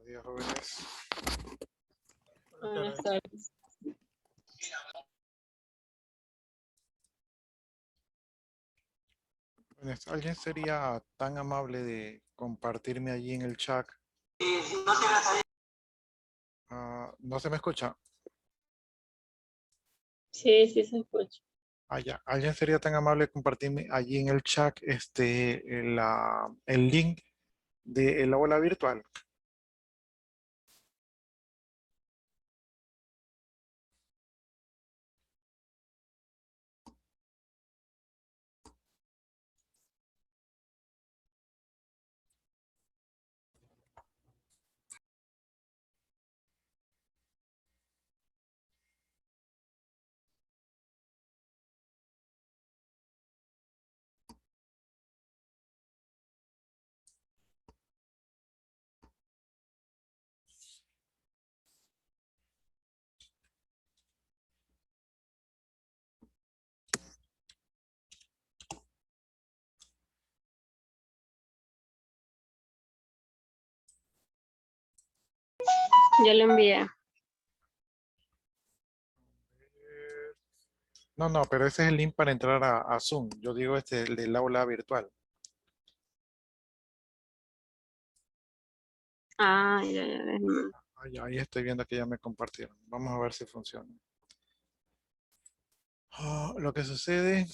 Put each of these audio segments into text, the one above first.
días, jóvenes. Buenas tardes. Jóvenes, ¿alguien sería tan amable de compartirme allí en el chat? ¿No se me escucha? Sí, sí se escucha. Ya. ¿Alguien sería tan amable de compartirme allí en el chat el link del aula virtual? Ya lo envié. No, pero ese es el link para entrar a Zoom. Yo digo el del aula virtual. Ya, déjame. Ahí estoy viendo que ya me compartieron. Vamos a ver si funciona. Lo que sucede,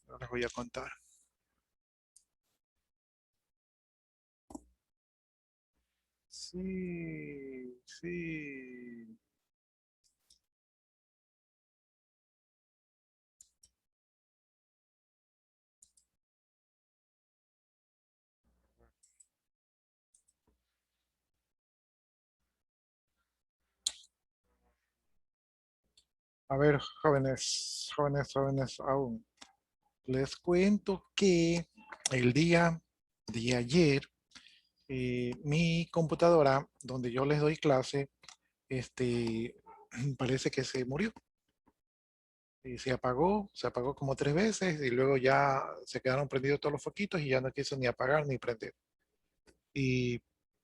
no les voy a contar. Sí, sí. A ver, jóvenes aún. Les cuento que el día de ayer, mi computadora, donde yo les doy clase, parece que se murió. Y se apagó como 3 veces y luego ya se quedaron prendidos todos los foquitos y ya no quiso ni apagar ni prender. Y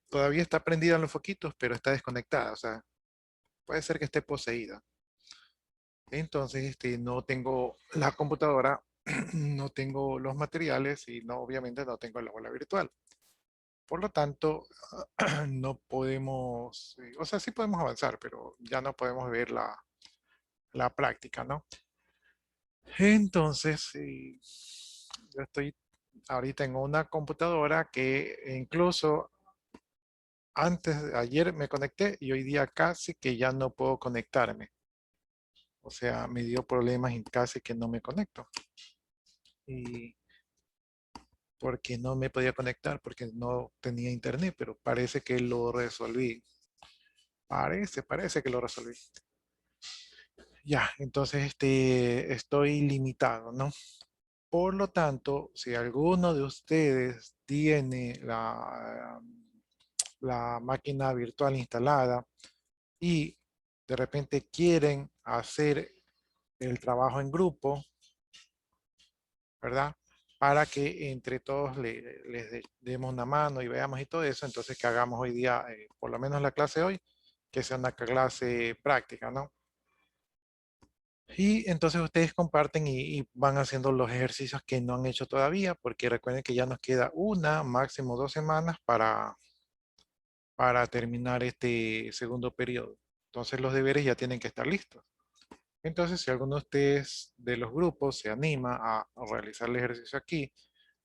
todavía está prendida los foquitos, pero está desconectada. O sea, puede ser que esté poseída. Entonces, no tengo la computadora, no tengo los materiales y no, obviamente no tengo la aula virtual. Por lo tanto, no podemos, o sea, sí podemos avanzar, pero ya no podemos ver la práctica, ¿no? Entonces, yo estoy ahorita en una computadora que incluso ayer me conecté y hoy día casi que ya no puedo conectarme. O sea, me dio problemas y casi que no me conecto. Y porque no me podía conectar, porque no tenía internet, pero parece que lo resolví. Parece que lo resolví. Ya, entonces estoy limitado, ¿no? Por lo tanto, si alguno de ustedes tiene la máquina virtual instalada y de repente quieren hacer el trabajo en grupo, ¿verdad? Para que entre todos demos una mano y veamos y todo eso, entonces que hagamos hoy día, por lo menos la clase de hoy, que sea una clase práctica, ¿no? Y entonces ustedes comparten y van haciendo los ejercicios que no han hecho todavía, porque recuerden que ya nos queda una, máximo 2 semanas para terminar este segundo periodo. Entonces los deberes ya tienen que estar listos. Entonces, si alguno de ustedes de los grupos se anima a realizar el ejercicio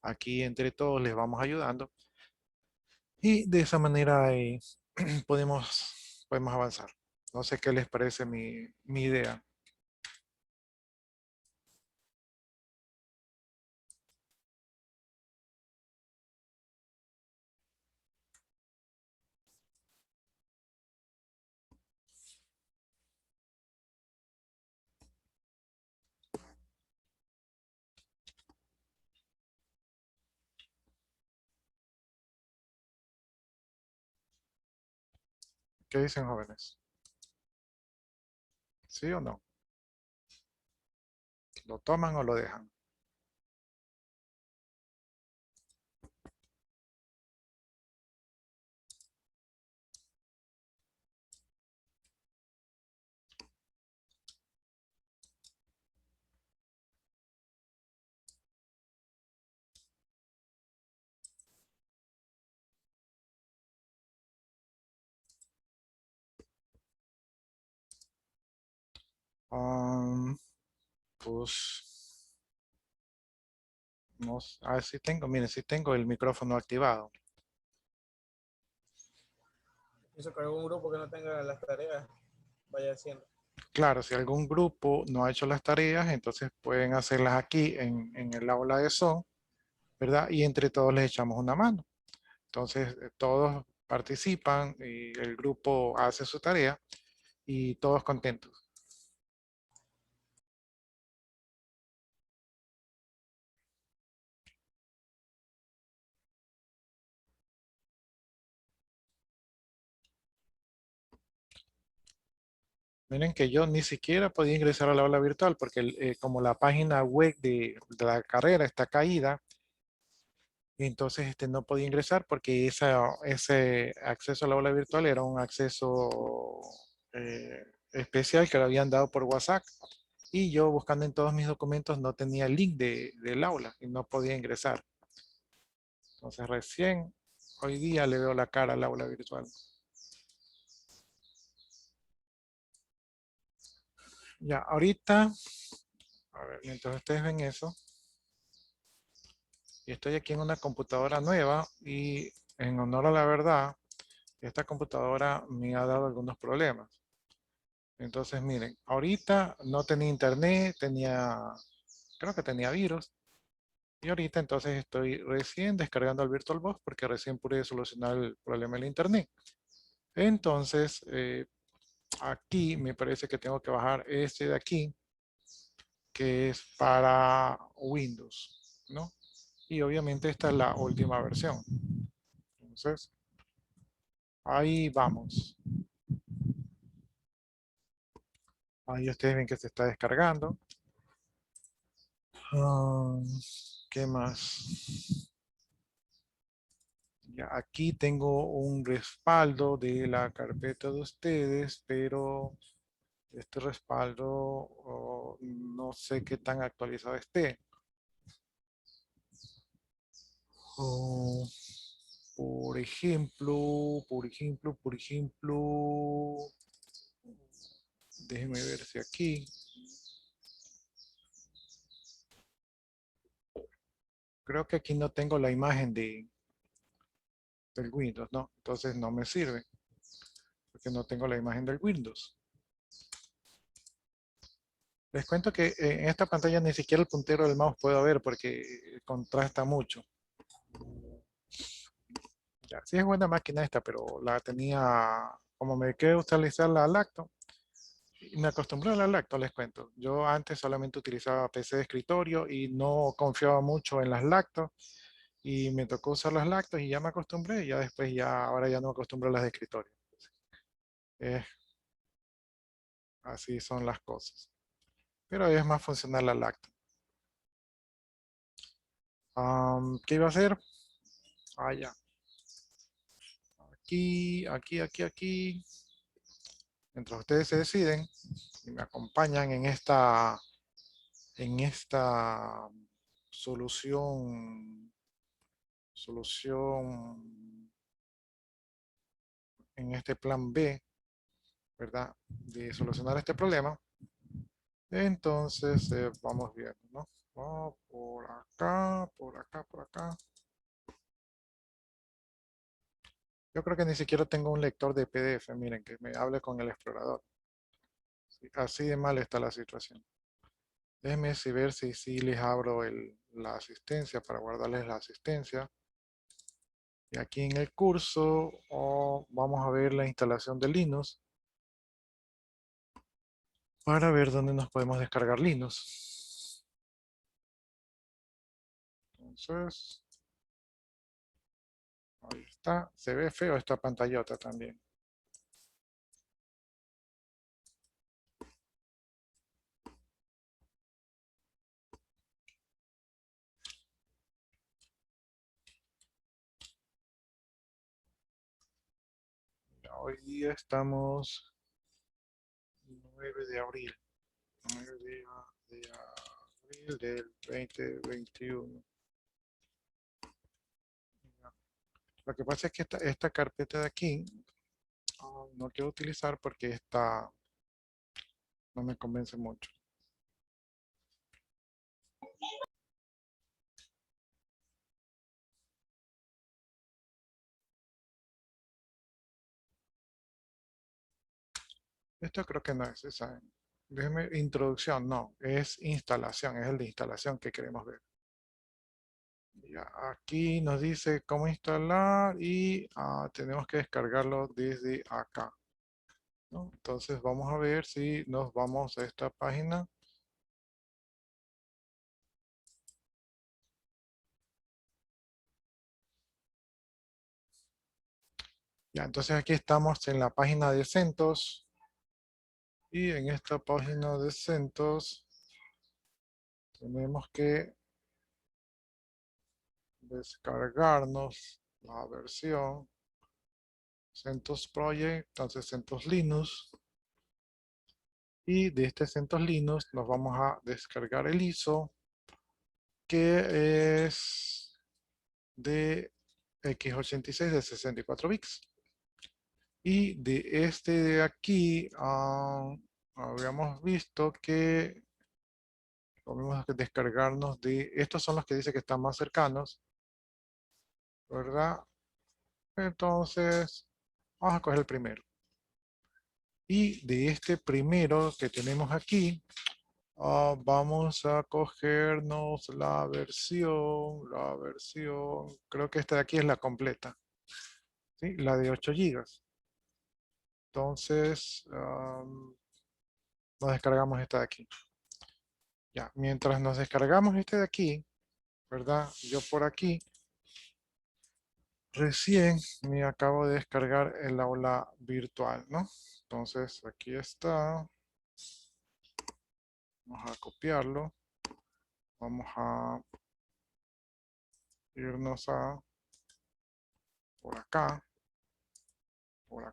aquí entre todos les vamos ayudando y de esa manera podemos avanzar. No sé qué les parece mi idea. ¿Qué dicen, jóvenes? ¿Sí o no? ¿Lo toman o lo dejan? Pues, no, sí tengo, miren, sí tengo el micrófono activado. Eso que algún grupo que no tenga las tareas vaya haciendo. Claro, si algún grupo no ha hecho las tareas, entonces pueden hacerlas aquí en el aula de Zoom, ¿verdad? Y entre todos les echamos una mano. Entonces, todos participan y el grupo hace su tarea y todos contentos. Miren que yo ni siquiera podía ingresar al aula virtual porque como la página web de la carrera está caída, entonces no podía ingresar porque ese acceso al aula virtual era un acceso especial que lo habían dado por WhatsApp. Y yo buscando en todos mis documentos no tenía el link del aula y no podía ingresar. Entonces recién hoy día le veo la cara al aula virtual. Ya, ahorita, a ver, mientras ustedes ven eso, y estoy aquí en una computadora nueva y en honor a la verdad, esta computadora me ha dado algunos problemas. Entonces, miren, ahorita no tenía internet, creo que tenía virus. Y ahorita entonces estoy recién descargando el VirtualBox porque recién pude solucionar el problema del internet. Entonces, aquí me parece que tengo que bajar este de aquí, que es para Windows, ¿no? Y obviamente esta es la última versión. Entonces, ahí vamos. Ahí ustedes ven que se está descargando. Ah, ¿qué más? Ya, aquí tengo un respaldo de la carpeta de ustedes, pero este respaldo no sé qué tan actualizado esté. Oh, por ejemplo, déjenme ver si aquí. Creo que aquí no tengo la imagen del Windows, ¿no? Entonces no me sirve, porque no tengo la imagen del Windows. Les cuento que en esta pantalla ni siquiera el puntero del mouse puedo ver porque contrasta mucho. Ya, sí es buena máquina esta, pero la tenía, como me quedé utilizar la Lacto, y me acostumbré a la Lacto, les cuento. Yo antes solamente utilizaba PC de escritorio y no confiaba mucho en las Lacto y me tocó usar las Lactos y ya me acostumbré y ya después ahora ya no me acostumbro a las de escritorio. Eh, así son las cosas. Pero es más funcional la Lacto. ¿Qué iba a hacer? Ah, ya. Aquí. Mientras ustedes se deciden y me acompañan en esta solución en este plan B, ¿verdad? De solucionar este problema. Entonces, vamos viendo, ¿no? Oh, por acá, por acá, por acá. Yo creo que ni siquiera tengo un lector de PDF, miren, que me hable con el explorador. Sí, así de mal está la situación. Déjenme ver si les abro la asistencia para guardarles la asistencia. Y aquí en el curso vamos a ver la instalación de Linux para ver dónde nos podemos descargar Linux. Entonces, ahí está. Se ve feo esta pantallota también. Hoy día estamos 9 de abril. 9 de abril del 2021. Lo que pasa es que esta carpeta de aquí no quiero utilizar porque no me convence mucho. Esto creo que no es esa. Déjeme, introducción, no, es instalación, es el de instalación que queremos ver. Ya, aquí nos dice cómo instalar y tenemos que descargarlo desde acá, ¿no? Entonces vamos a ver si nos vamos a esta página. Ya, entonces aquí estamos en la página de CentOS y en esta página de CentOS tenemos que descargarnos la versión CentOS Project, entonces CentOS Linux, y de este CentOS Linux nos vamos a descargar el ISO, que es de x86 de 64 bits. Y de este de aquí, habíamos visto que vamos a descargarnos de, estos son los que dice que están más cercanos, ¿verdad? Entonces, vamos a coger el primero. Y de este primero que tenemos aquí, vamos a cogernos la versión, creo que esta de aquí es la completa, ¿sí? La de 8 gigas. Entonces, nos descargamos esta de aquí. Ya, mientras nos descargamos este de aquí, ¿verdad? Yo por aquí, recién me acabo de descargar el aula virtual, ¿no? Entonces, aquí está. Vamos a copiarlo. Vamos a irnos a por acá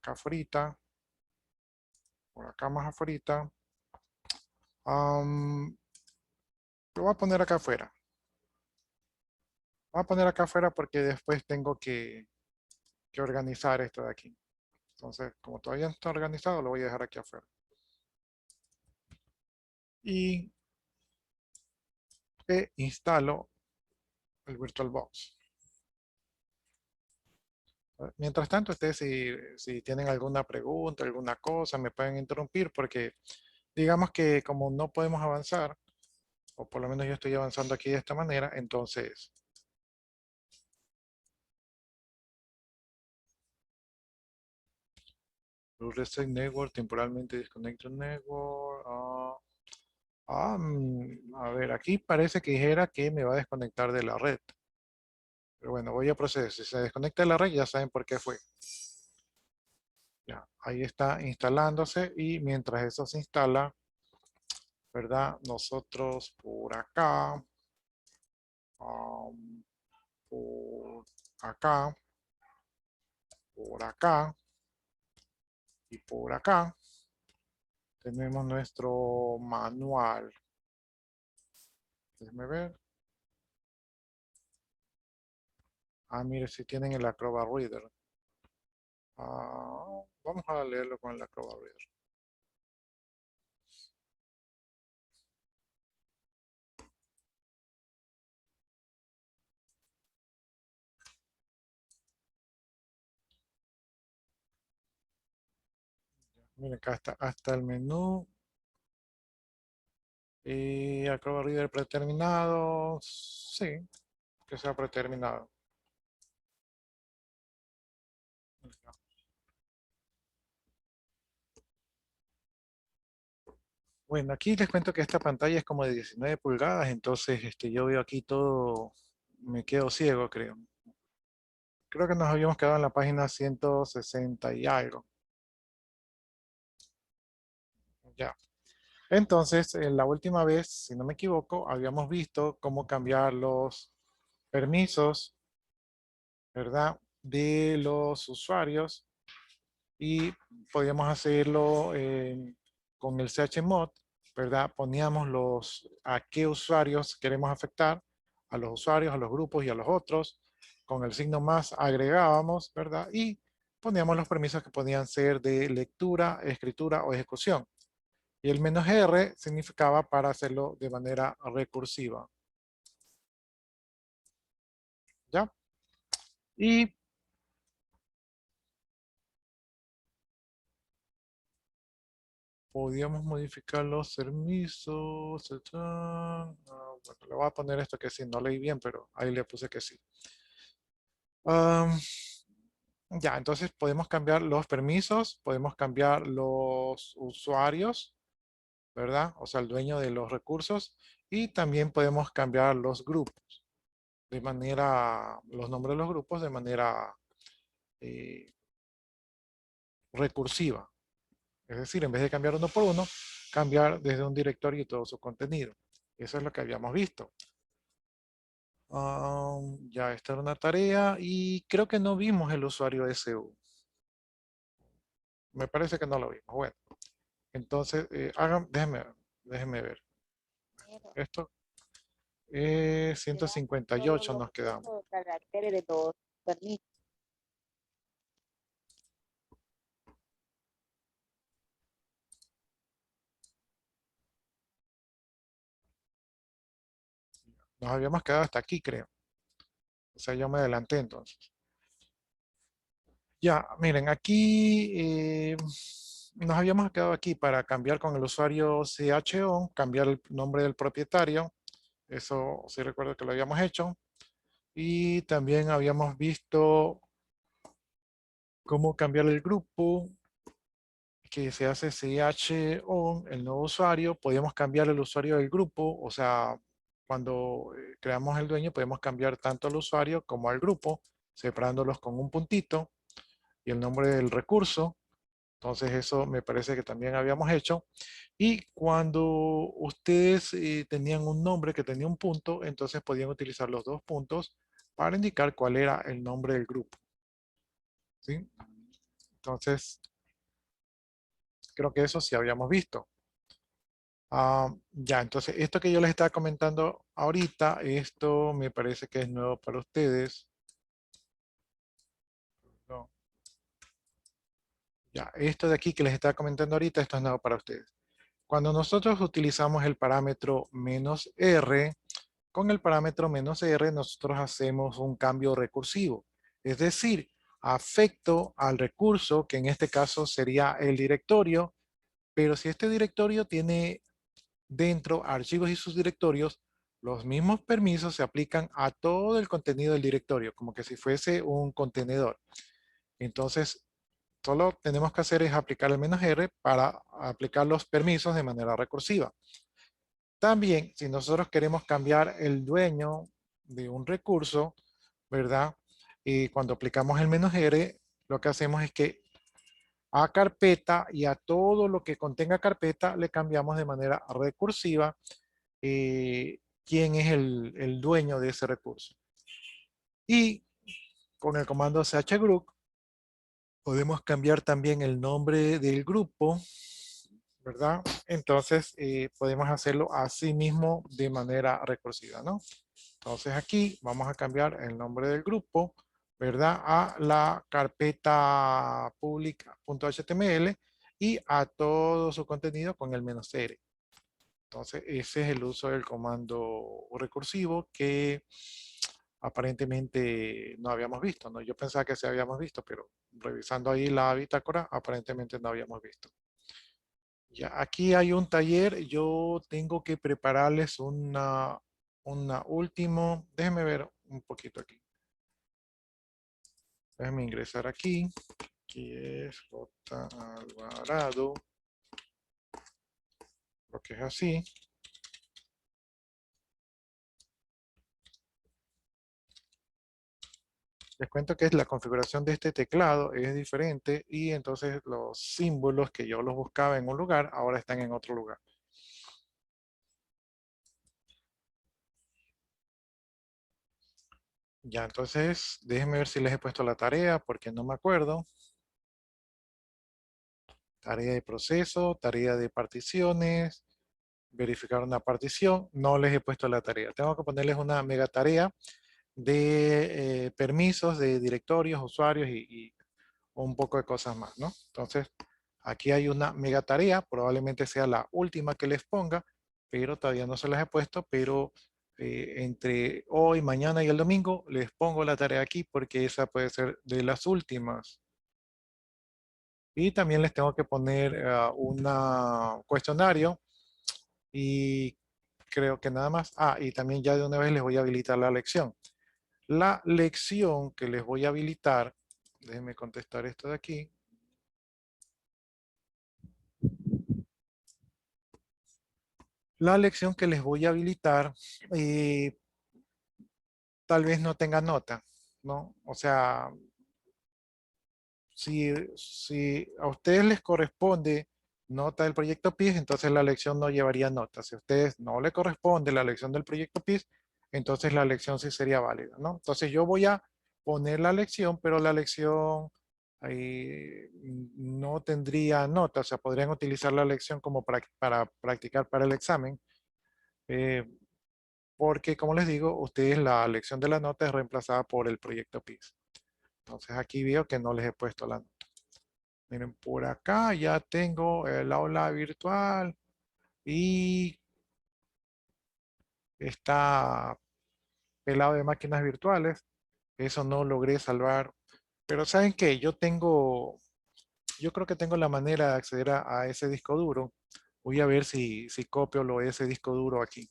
afuera, por acá más afuera. Lo voy a poner acá afuera. Voy a poner acá afuera porque después tengo que organizar esto de aquí. Entonces, como todavía no está organizado, lo voy a dejar aquí afuera. Y instalo el VirtualBox. Mientras tanto, ustedes si tienen alguna pregunta, alguna cosa, me pueden interrumpir porque digamos que como no podemos avanzar, o por lo menos yo estoy avanzando aquí de esta manera, entonces Reset Network, temporalmente Disconnected Network. A ver, aquí parece que dijera que me va a desconectar de la red. Pero bueno, voy a proceder. Si se desconecta de la red, ya saben por qué fue. Ya, ahí está instalándose y mientras eso se instala, ¿verdad? Nosotros por acá, por acá, por acá y por acá tenemos nuestro manual. Déjenme ver. Mire, si tienen el Acrobat Reader. Vamos a leerlo con el Acrobat Reader. Miren, acá está hasta el menú. Y Acrobat Reader predeterminado. Sí, que sea predeterminado. Bueno, aquí les cuento que esta pantalla es como de 19 pulgadas, entonces yo veo aquí todo, me quedo ciego, creo. Creo que nos habíamos quedado en la página 160 y algo. Ya. Entonces, la última vez, si no me equivoco, habíamos visto cómo cambiar los permisos, ¿verdad? De los usuarios y podíamos hacerlo con el chmod, ¿verdad? Poníamos a qué usuarios queremos afectar, a los usuarios, a los grupos y a los otros. Con el signo más agregábamos, ¿verdad? Y poníamos los permisos que podían ser de lectura, escritura o ejecución. Y el "-r" significaba para hacerlo de manera recursiva. ¿Ya? Y podíamos modificar los permisos. Bueno, le voy a poner esto que sí, no leí bien, pero ahí le puse que sí. Ya, entonces podemos cambiar los permisos, podemos cambiar los usuarios, ¿verdad? O sea, el dueño de los recursos. Y también podemos cambiar los grupos, de manera, los nombres de los grupos de manera eh, recursiva. Es decir, en vez de cambiar uno por uno, cambiar desde un directorio y todo su contenido. Eso es lo que habíamos visto. Ya esta era una tarea y creo que no vimos el usuario SU. Me parece que no lo vimos. Bueno, entonces, déjenme ver. Esto es 158 nos quedamos. Caracteres de los permisos. Nos habíamos quedado hasta aquí, creo. O sea, yo me adelanté entonces. Ya, miren, aquí nos habíamos quedado aquí para cambiar con el usuario CHON, cambiar el nombre del propietario. Eso sí recuerdo que lo habíamos hecho. Y también habíamos visto cómo cambiar el grupo, que se hace CHON, el nuevo usuario. Podíamos cambiar el usuario del grupo, o sea, cuando creamos el dueño podemos cambiar tanto al usuario como al grupo, separándolos con un puntito y el nombre del recurso. Entonces eso me parece que también habíamos hecho. Y cuando ustedes tenían un nombre que tenía un punto, entonces podían utilizar los dos puntos para indicar cuál era el nombre del grupo. ¿Sí? Entonces, creo que eso sí habíamos visto. Ya, entonces esto que yo les estaba comentando ahorita, esto me parece que es nuevo para ustedes. No. Ya, esto de aquí que les estaba comentando ahorita, esto es nuevo para ustedes. Cuando nosotros utilizamos el parámetro "-r", con el parámetro "-r" nosotros hacemos un cambio recursivo. Es decir, afecto al recurso, que en este caso sería el directorio, pero si este directorio tiene dentro archivos y sus directorios, los mismos permisos se aplican a todo el contenido del directorio, como que si fuese un contenedor. Entonces, solo tenemos que hacer es aplicar el "-r" para aplicar los permisos de manera recursiva. También, si nosotros queremos cambiar el dueño de un recurso, ¿verdad? Y cuando aplicamos el "-r", lo que hacemos es que a carpeta y a todo lo que contenga carpeta le cambiamos de manera recursiva quién es el dueño de ese recurso. Y con el comando chgroup podemos cambiar también el nombre del grupo, ¿verdad? Entonces podemos hacerlo así mismo de manera recursiva, ¿no? Entonces aquí vamos a cambiar el nombre del grupo, ¿verdad? A la carpeta public.html y a todo su contenido con el "-r". Entonces ese es el uso del comando recursivo que aparentemente no habíamos visto, ¿no? Yo pensaba que sí habíamos visto, pero revisando ahí la bitácora, aparentemente no habíamos visto. Ya, aquí hay un taller, yo tengo que prepararles una último, déjenme ver un poquito aquí. Déjenme ingresar aquí. Aquí es J. Alvarado. Lo que es así. Les cuento que la configuración de este teclado es diferente y entonces los símbolos que yo los buscaba en un lugar, ahora están en otro lugar. Ya, entonces, déjenme ver si les he puesto la tarea porque no me acuerdo. Tarea de proceso, tarea de particiones, verificar una partición. No les he puesto la tarea. Tengo que ponerles una mega tarea de permisos de directorios, usuarios y un poco de cosas más, ¿no? Entonces, Aquí hay una mega tarea, probablemente sea la última que les ponga, pero todavía no se las he puesto, pero entre hoy, mañana y el domingo les pongo la tarea aquí porque esa puede ser de las últimas. Y también les tengo que poner un cuestionario y creo que nada más. Ah, y también ya de una vez les voy a habilitar la lección. La lección que les voy a habilitar, déjenme contestar esto de aquí. La lección que les voy a habilitar tal vez no tenga nota, ¿no? O sea, si a ustedes les corresponde nota del proyecto PIS, entonces la lección no llevaría nota. Si a ustedes no le corresponde la lección del proyecto PIS, entonces la lección sí sería válida, ¿no? Entonces yo voy a poner la lección, pero la lección no tendría nota, o sea, podrían utilizar la lección como para practicar para el examen, eh, porque como les digo, ustedes la lección de la nota es reemplazada por el proyecto PIS. Entonces aquí veo que no les he puesto la nota. Miren, por acá ya tengo el aula virtual y está pelado de máquinas virtuales. Eso no logré salvar. Pero ¿saben qué? Yo creo que tengo la manera de acceder a ese disco duro. Voy a ver si copio ese disco duro aquí.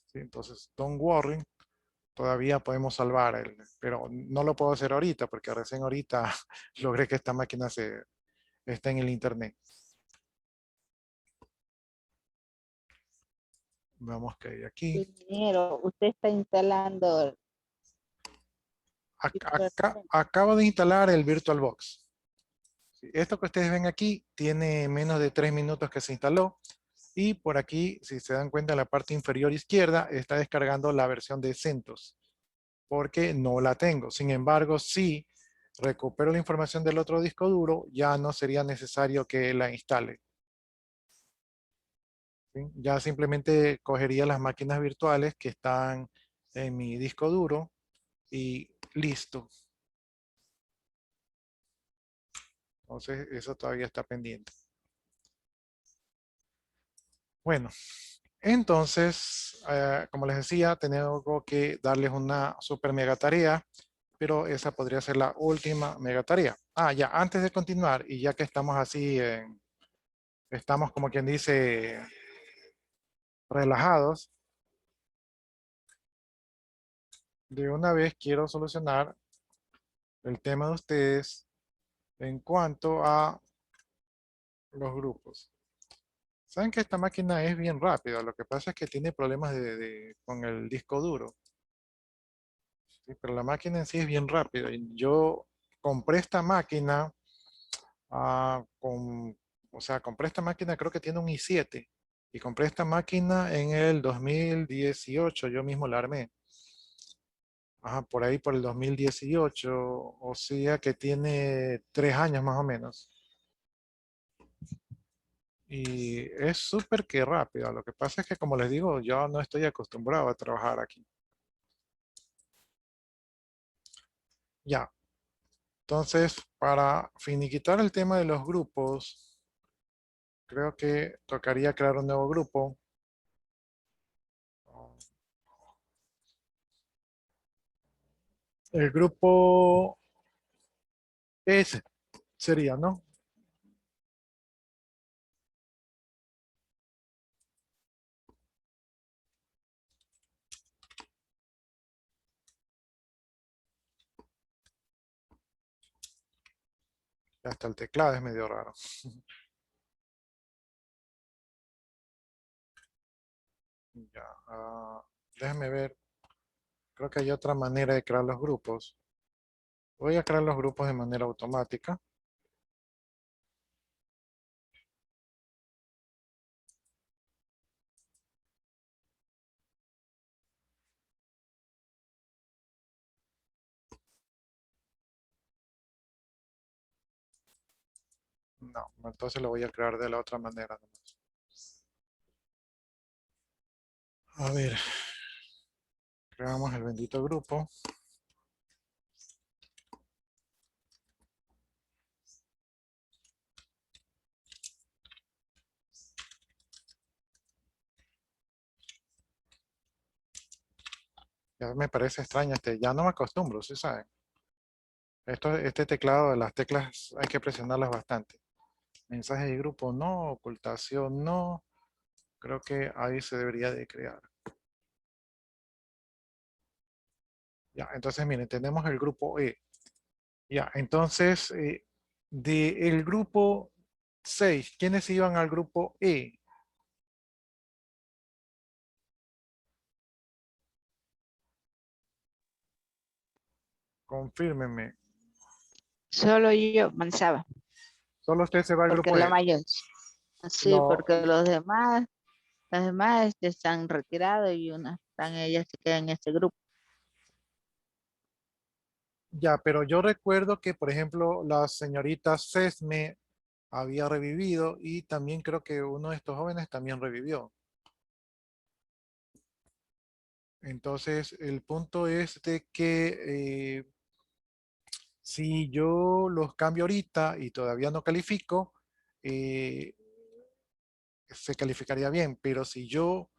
¿Sí? Entonces, don't worry. Todavía podemos salvar, pero no lo puedo hacer ahorita porque recién ahorita logré que esta máquina esté en el internet. Vamos que hay aquí. Ingeniero, usted está instalando Acabo de instalar el VirtualBox. Esto que ustedes ven aquí tiene menos de 3 minutos que se instaló. Y por aquí, si se dan cuenta, en la parte inferior izquierda está descargando la versión de CentOS, porque no la tengo. Sin embargo, si recupero la información del otro disco duro, ya no sería necesario que la instale. ¿Sí? Ya simplemente cogería las máquinas virtuales que están en mi disco duro y listo. Entonces, eso todavía está pendiente. Bueno, entonces, como les decía, tengo que darles una super mega tarea, pero esa podría ser la última mega tarea. Ah, ya, antes de continuar, y ya que estamos así, estamos como quien dice, relajados, de una vez quiero solucionar el tema de ustedes en cuanto a los grupos. Saben que esta máquina es bien rápida, lo que pasa es que tiene problemas con el disco duro. ¿Sí? Pero la máquina en sí es bien rápida. Y yo compré esta máquina, o sea, compré esta máquina, creo que tiene un i7. Y compré esta máquina en el 2018, yo mismo la armé. Ajá, por ahí por el 2018, o sea que tiene 3 años más o menos. Y es súper que rápida. Lo que pasa es que, como les digo, yo no estoy acostumbrado a trabajar aquí. Ya. Entonces, para finiquitar el tema de los grupos, creo que tocaría crear un nuevo grupo. El grupo S sería, ¿no? Hasta el teclado es medio raro. Ya, déjame ver. Creo que hay otra manera de crear los grupos. Voy a crear los grupos de manera automática. No, entonces lo voy a crear de la otra manera nomás. A ver, creamos el bendito grupo. Ya me parece extraño, ya no me acostumbro, ¿sí saben? Este teclado de las teclas hay que presionarlas bastante. Mensaje de grupo no, ocultación no. Creo que ahí se debería de crear. Ya, entonces miren, tenemos el grupo E. Ya, entonces, del grupo 6, ¿quiénes iban al grupo E? Confírmenme. Solo yo avanzaba, Solo usted se va al porque grupo la E. mayor, sí, No, porque los demás están retirados y ellas se quedan en este grupo. ya, pero yo recuerdo que, por ejemplo, la señorita Sesme había revivido y también creo que uno de estos jóvenes también revivió. Entonces, el punto es de que si yo los cambio ahorita y todavía no califico, eh, se calificaría bien, pero si yo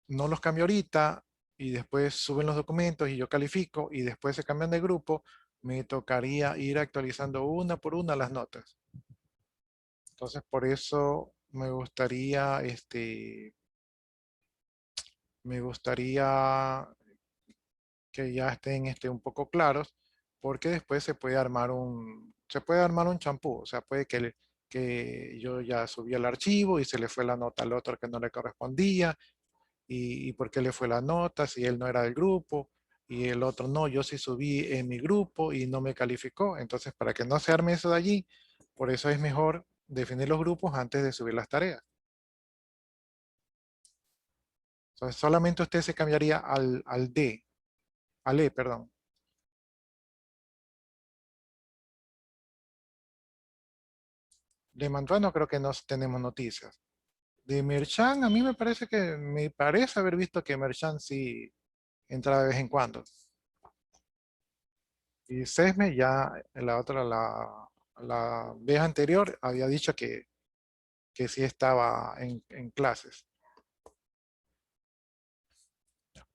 no los cambio ahorita y después suben los documentos y yo califico y después se cambian de grupo, me tocaría ir actualizando una por una las notas. Entonces, por eso me gustaría que ya estén un poco claros, porque después se puede armar un champú, o sea, puede que yo ya subí el archivo y se le fue la nota al otro que no le correspondía, y por qué le fue la nota si él no era del grupo, y el otro no, yo sí subí en mi grupo y no me calificó. Entonces, para que no se arme eso de allí, por eso es mejor definir los grupos antes de subir las tareas. Entonces, solamente usted se cambiaría al E, perdón. De Mantuano creo que no tenemos noticias. De Merchan, a mí me parece haber visto que Merchan sí entra de vez en cuando. Y Sesme ya, la vez anterior, había dicho que sí estaba en clases.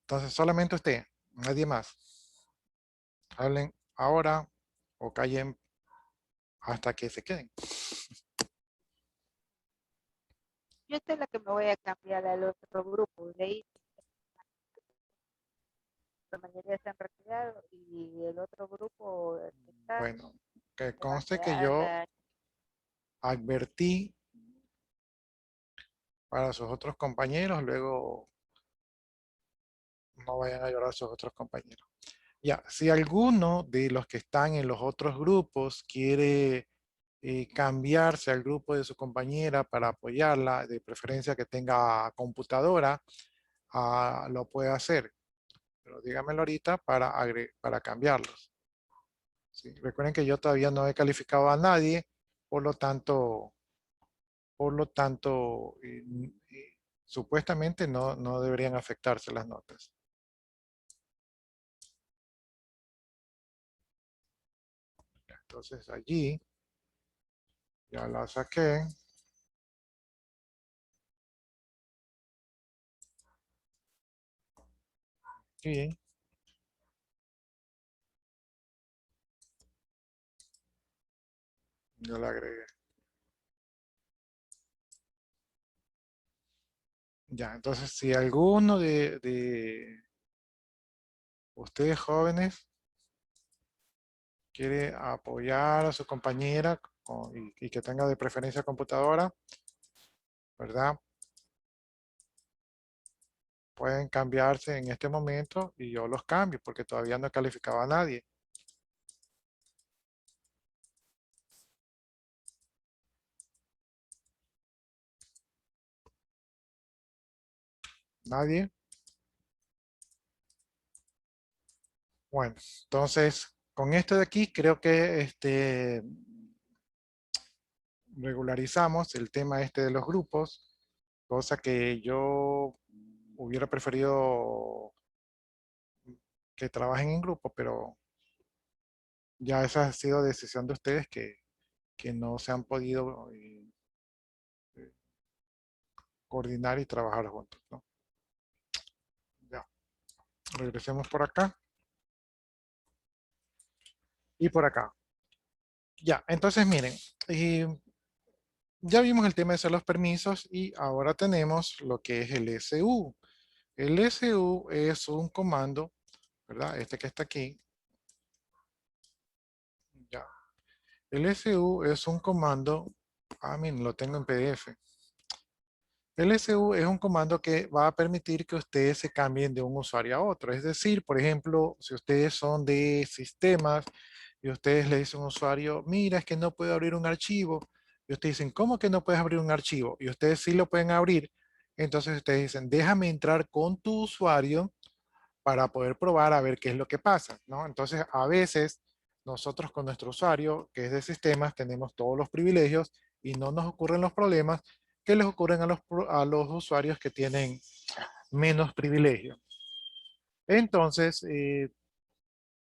Entonces, solamente usted, nadie más. Hablen ahora o callen hasta que se queden. Yo soy la que me voy a cambiar al otro grupo. De ahí la mayoría se han retirado y el otro grupo que está Bueno, que se va a conste que quedar. yo advertí para sus otros compañeros, luego no vayan a llorar sus otros compañeros. Ya, si alguno de los que están en los otros grupos quiere cambiarse al grupo de su compañera para apoyarla, de preferencia que tenga computadora, lo puede hacer. Pero dígamelo ahorita para cambiarlos. ¿Sí? Recuerden que yo todavía no he calificado a nadie, por lo tanto, supuestamente no deberían afectarse las notas. Entonces allí ya la saqué. Y yo la agregué. Ya, entonces si alguno de ustedes jóvenes quiere apoyar a su compañera y que tenga de preferencia computadora, ¿verdad? Pueden cambiarse en este momento y yo los cambio porque todavía no he calificado a nadie. ¿Nadie? Bueno, entonces con esto de aquí creo que regularizamos el tema de los grupos, cosa que yo hubiera preferido que trabajen en grupo, pero ya esa ha sido decisión de ustedes que no se han podido coordinar y trabajar juntos, ¿no? Ya. Regresemos por acá. Y por acá. Ya, entonces miren, ya vimos el tema de hacer los permisos y ahora tenemos lo que es el SU. El SU es un comando, ¿verdad? Este que está aquí. Ya. El SU es un comando, miren, lo tengo en PDF. El SU es un comando que va a permitir que ustedes se cambien de un usuario a otro. Es decir, por ejemplo, si ustedes son de sistemas y ustedes le dicen a un usuario, mira, es que no puedo abrir un archivo. Y ustedes dicen, ¿cómo que no puedes abrir un archivo? Y ustedes sí lo pueden abrir. Entonces ustedes dicen, déjame entrar con tu usuario para poder probar a ver qué es lo que pasa, ¿no? Entonces, a veces nosotros con nuestro usuario, que es de sistemas, tenemos todos los privilegios y no nos ocurren los problemas que les ocurren a los usuarios que tienen menos privilegios. Entonces,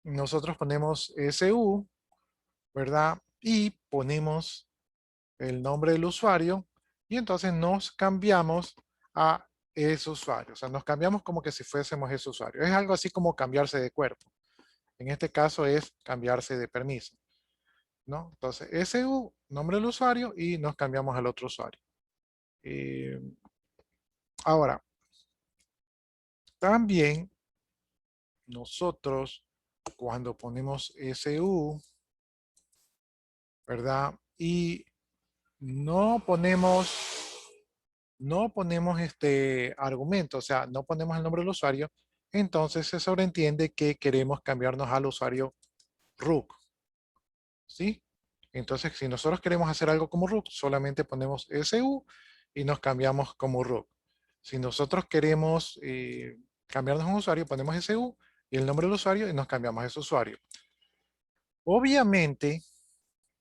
nosotros ponemos SU, ¿verdad? Y ponemos el nombre del usuario y entonces nos cambiamos a ese usuario. O sea, nos cambiamos como que si fuésemos ese usuario. Es algo así como cambiarse de cuerpo. En este caso es cambiarse de permiso, ¿no? Entonces, SU, nombre del usuario y nos cambiamos al otro usuario. Eh, ahora, también nosotros cuando ponemos SU, ¿verdad? Y no ponemos este argumento, o sea, no ponemos el nombre del usuario, entonces se sobreentiende que queremos cambiarnos al usuario root, ¿sí? Entonces, si nosotros queremos hacer algo como root, solamente ponemos SU y nos cambiamos como root. Si nosotros queremos cambiarnos a un usuario, ponemos SU y el nombre del usuario y nos cambiamos a ese usuario. Obviamente,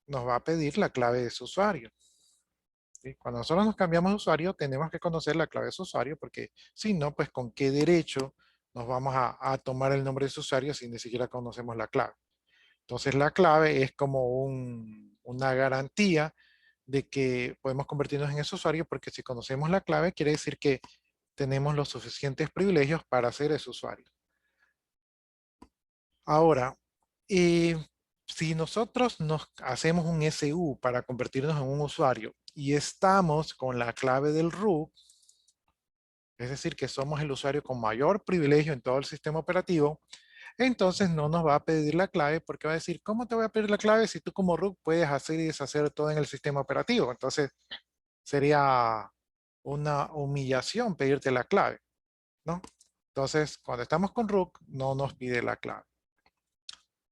nos va a pedir la clave de ese usuario. ¿Sí? Cuando nosotros nos cambiamos de usuario, tenemos que conocer la clave de su usuario, porque si no, pues con qué derecho nos vamos a tomar el nombre de su usuario si ni siquiera conocemos la clave. Entonces la clave es como una garantía de que podemos convertirnos en ese usuario, porque si conocemos la clave, quiere decir que tenemos los suficientes privilegios para ser ese usuario. Ahora, si nosotros nos hacemos un SU para convertirnos en un usuario y estamos con la clave del root, es decir, que somos el usuario con mayor privilegio en todo el sistema operativo, entonces no nos va a pedir la clave porque va a decir, ¿cómo te voy a pedir la clave si tú como root puedes hacer y deshacer todo en el sistema operativo? Entonces sería una humillación pedirte la clave, ¿no? Entonces, cuando estamos con root, no nos pide la clave.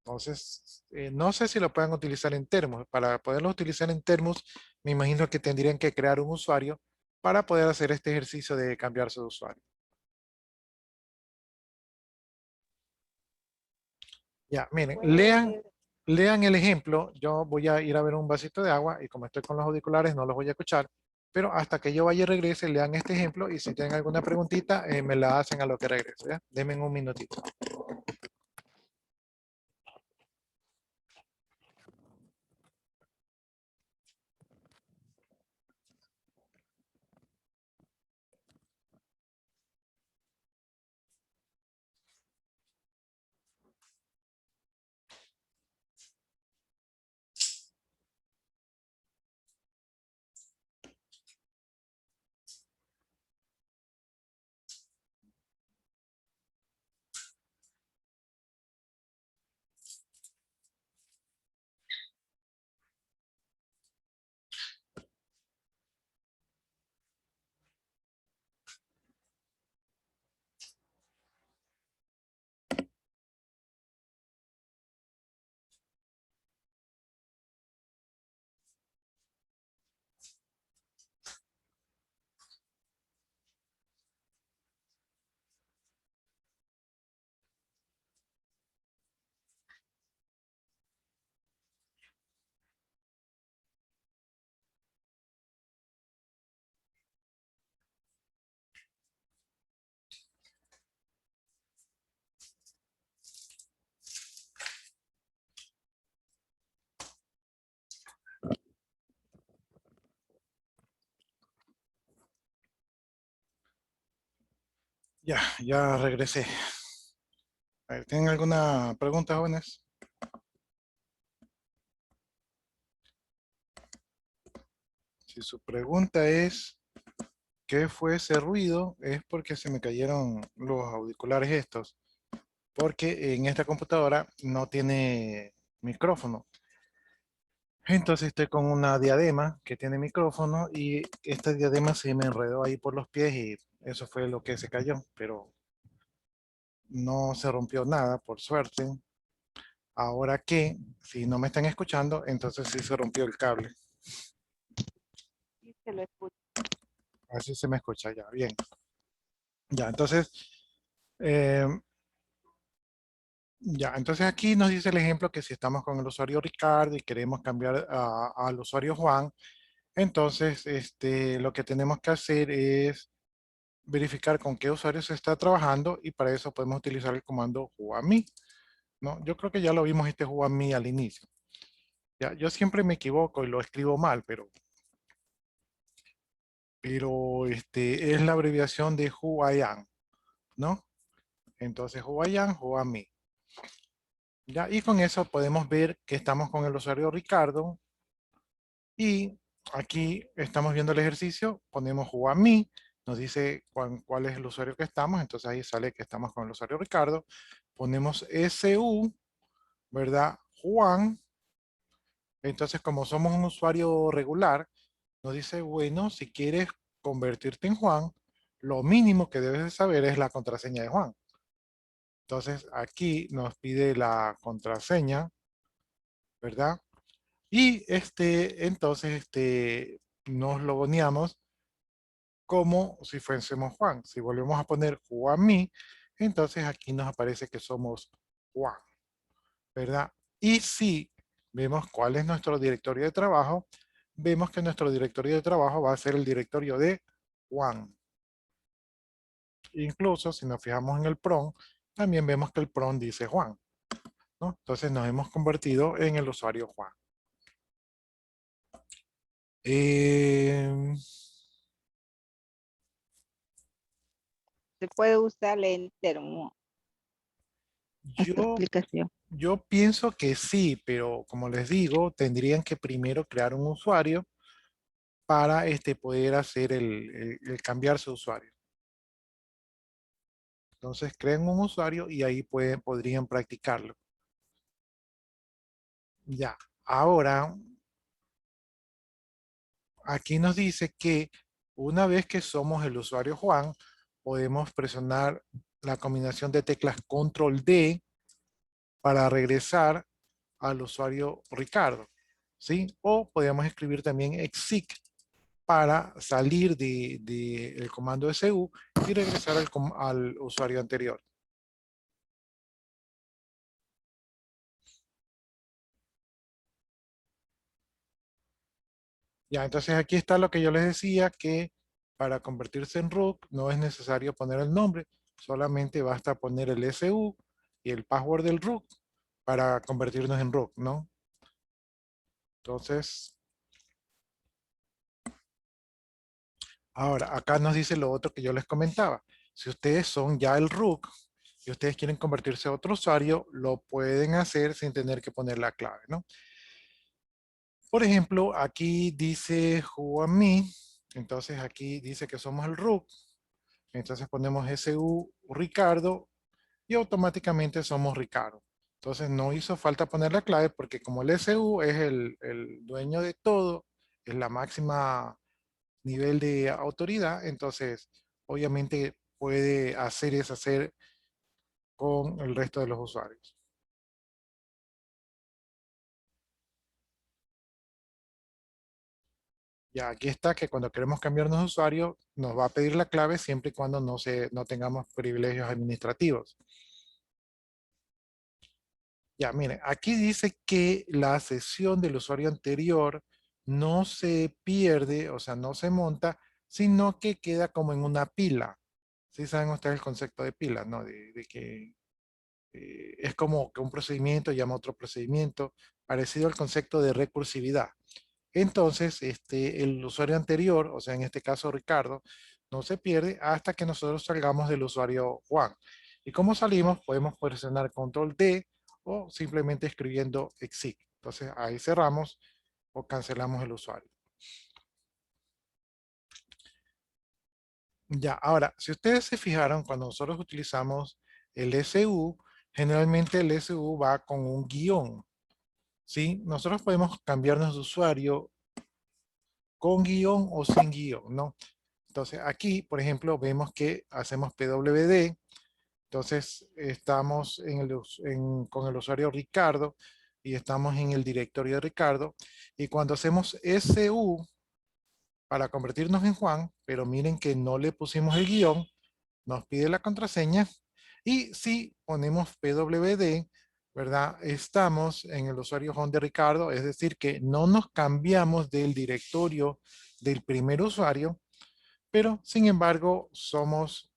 Entonces, no sé si lo pueden utilizar en Termos. Para poderlo utilizar en Termos, me imagino que tendrían que crear un usuario para poder hacer este ejercicio de cambiarse de usuario. Ya, miren, lean el ejemplo. Yo voy a ir a ver un vasito de agua y como estoy con los auriculares no los voy a escuchar, pero hasta que yo vaya y regrese, lean este ejemplo y si tienen alguna preguntita, me la hacen a lo que regrese. ¿Ya? Denme un minutito. Ya regresé. A ver, ¿tienen alguna pregunta, jóvenes? Si su pregunta es, ¿qué fue ese ruido? Es porque se me cayeron los auriculares estos. Porque en esta computadora no tiene micrófono. Entonces estoy con una diadema que tiene micrófono y esta diadema se me enredó ahí por los pies y eso fue lo que se cayó, pero no se rompió nada, por suerte. Ahora que, si no me están escuchando, entonces sí se rompió el cable. Sí, se lo escucho. Así se me escucha ya, bien. Ya, entonces, eh, entonces aquí nos dice el ejemplo que si estamos con el usuario Ricardo y queremos cambiar al usuario Juan, entonces lo que tenemos que hacer es verificar con qué usuario se está trabajando y para eso podemos utilizar el comando whoami, ¿no? Yo creo que ya lo vimos este whoami al inicio. Ya, yo siempre me equivoco y lo escribo mal, pero es la abreviación de who I am, ¿no? Entonces who I am, whoami. Ya, y con eso podemos ver que estamos con el usuario Ricardo y aquí estamos viendo el ejercicio, ponemos whoami, nos dice cuál es el usuario que estamos, entonces ahí sale que estamos con el usuario Ricardo, ponemos su, ¿verdad? Juan, entonces como somos un usuario regular, nos dice, bueno, si quieres convertirte en Juan, lo mínimo que debes de saber es la contraseña de Juan. Entonces aquí nos pide la contraseña, ¿verdad? Y entonces nos logoneamos como si fuésemos Juan. Si volvemos a poner Juanmi, entonces aquí nos aparece que somos Juan, ¿verdad? Y si vemos cuál es nuestro directorio de trabajo, vemos que nuestro directorio de trabajo va a ser el directorio de Juan. Incluso si nos fijamos en el PROM, también vemos que el PROM dice Juan, ¿no? Entonces nos hemos convertido en el usuario Juan. Eh, Se puede usar el termo, esta yo, explicación. yo pienso que sí, pero como les digo, tendrían que primero crear un usuario para poder hacer el cambiar su usuario. Entonces creen un usuario y ahí podrían practicarlo. Ya, ahora aquí nos dice que una vez que somos el usuario Juan, podemos presionar la combinación de teclas Control D para regresar al usuario Ricardo, ¿sí? O podemos escribir también exit para salir del comando su y regresar al usuario anterior. Ya, entonces aquí está lo que yo les decía, que para convertirse en root no es necesario poner el nombre, solamente basta poner el su y el password del root para convertirnos en root, ¿no? Entonces, ahora acá nos dice lo otro que yo les comentaba. Si ustedes son ya el root y ustedes quieren convertirse a otro usuario, lo pueden hacer sin tener que poner la clave, ¿no? Por ejemplo, aquí dice whoami, entonces aquí dice que somos el root. Entonces ponemos SU Ricardo y automáticamente somos Ricardo. Entonces no hizo falta poner la clave porque como el SU es el dueño de todo, es la máxima nivel de autoridad, entonces obviamente puede hacer y deshacer con el resto de los usuarios. Ya aquí está que cuando queremos cambiarnos de usuario nos va a pedir la clave siempre y cuando no tengamos privilegios administrativos. Ya, miren, aquí dice que la sesión del usuario anterior no se pierde, o sea, no se monta, sino que queda como en una pila. ¿Sí saben ustedes el concepto de pila, no? De que es como que un procedimiento llama a otro procedimiento, parecido al concepto de recursividad. Entonces, el usuario anterior, o sea, en este caso Ricardo, no se pierde hasta que nosotros salgamos del usuario Juan. Y como salimos, podemos presionar control D o simplemente escribiendo exit. Entonces ahí cerramos o cancelamos el usuario. Ya, ahora, si ustedes se fijaron, cuando nosotros utilizamos el SU, generalmente el SU va con un guión, ¿sí? Nosotros podemos cambiarnos de usuario con guión o sin guión, ¿no? Entonces aquí, por ejemplo, vemos que hacemos PWD, entonces estamos con el usuario Ricardo y estamos en el directorio de Ricardo, y cuando hacemos SU para convertirnos en Juan, pero miren que no le pusimos el guión, nos pide la contraseña, y si ponemos PWD, ¿verdad? Estamos en el usuario home de Ricardo, es decir, que no nos cambiamos del directorio del primer usuario, pero sin embargo somos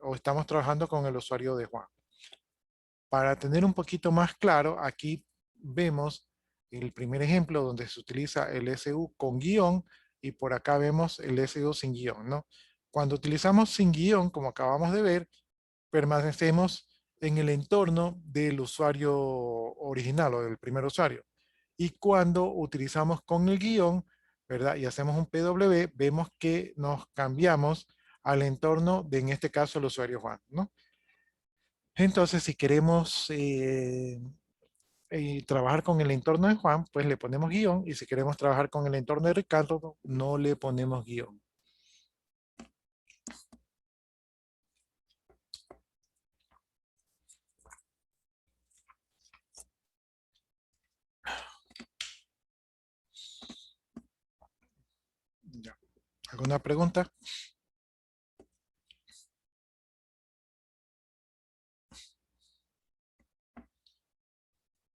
o estamos trabajando con el usuario de Juan. Para tener un poquito más claro, aquí vemos el primer ejemplo donde se utiliza el SU con guión, y por acá vemos el SU sin guión, ¿no? Cuando utilizamos sin guión, como acabamos de ver, permanecemos en el entorno del usuario original o del primer usuario. Y cuando utilizamos con el guión, ¿verdad? Y hacemos un PW, vemos que nos cambiamos al entorno de, en este caso, el usuario Juan, ¿no? Entonces, si queremos trabajar con el entorno de Juan, pues le ponemos guión, y si queremos trabajar con el entorno de Ricardo, no le ponemos guión. Ya. ¿Alguna pregunta?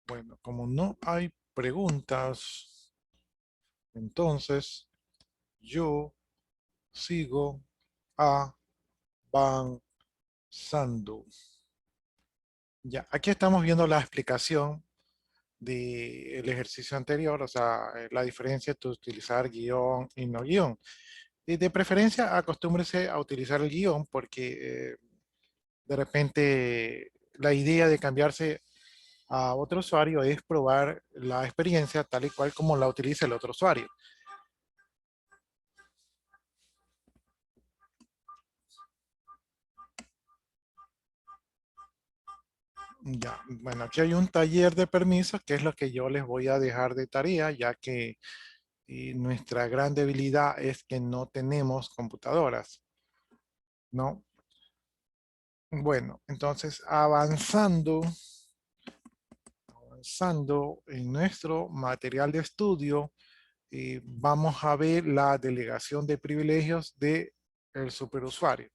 Bueno, como no hay preguntas, entonces yo sigo avanzando. Ya, aquí estamos viendo la explicación del ejercicio anterior, o sea, la diferencia entre utilizar guión y no guión. Y de preferencia, acostúmbrese a utilizar el guión, porque de repente la idea de cambiarse a otro usuario es probar la experiencia tal y cual como la utiliza el otro usuario. Ya, bueno, aquí hay un taller de permisos, que es lo que yo les voy a dejar de tarea, ya que nuestra gran debilidad es que no tenemos computadoras, ¿no? Bueno, entonces avanzando en nuestro material de estudio, vamos a ver la delegación de privilegios del superusuario.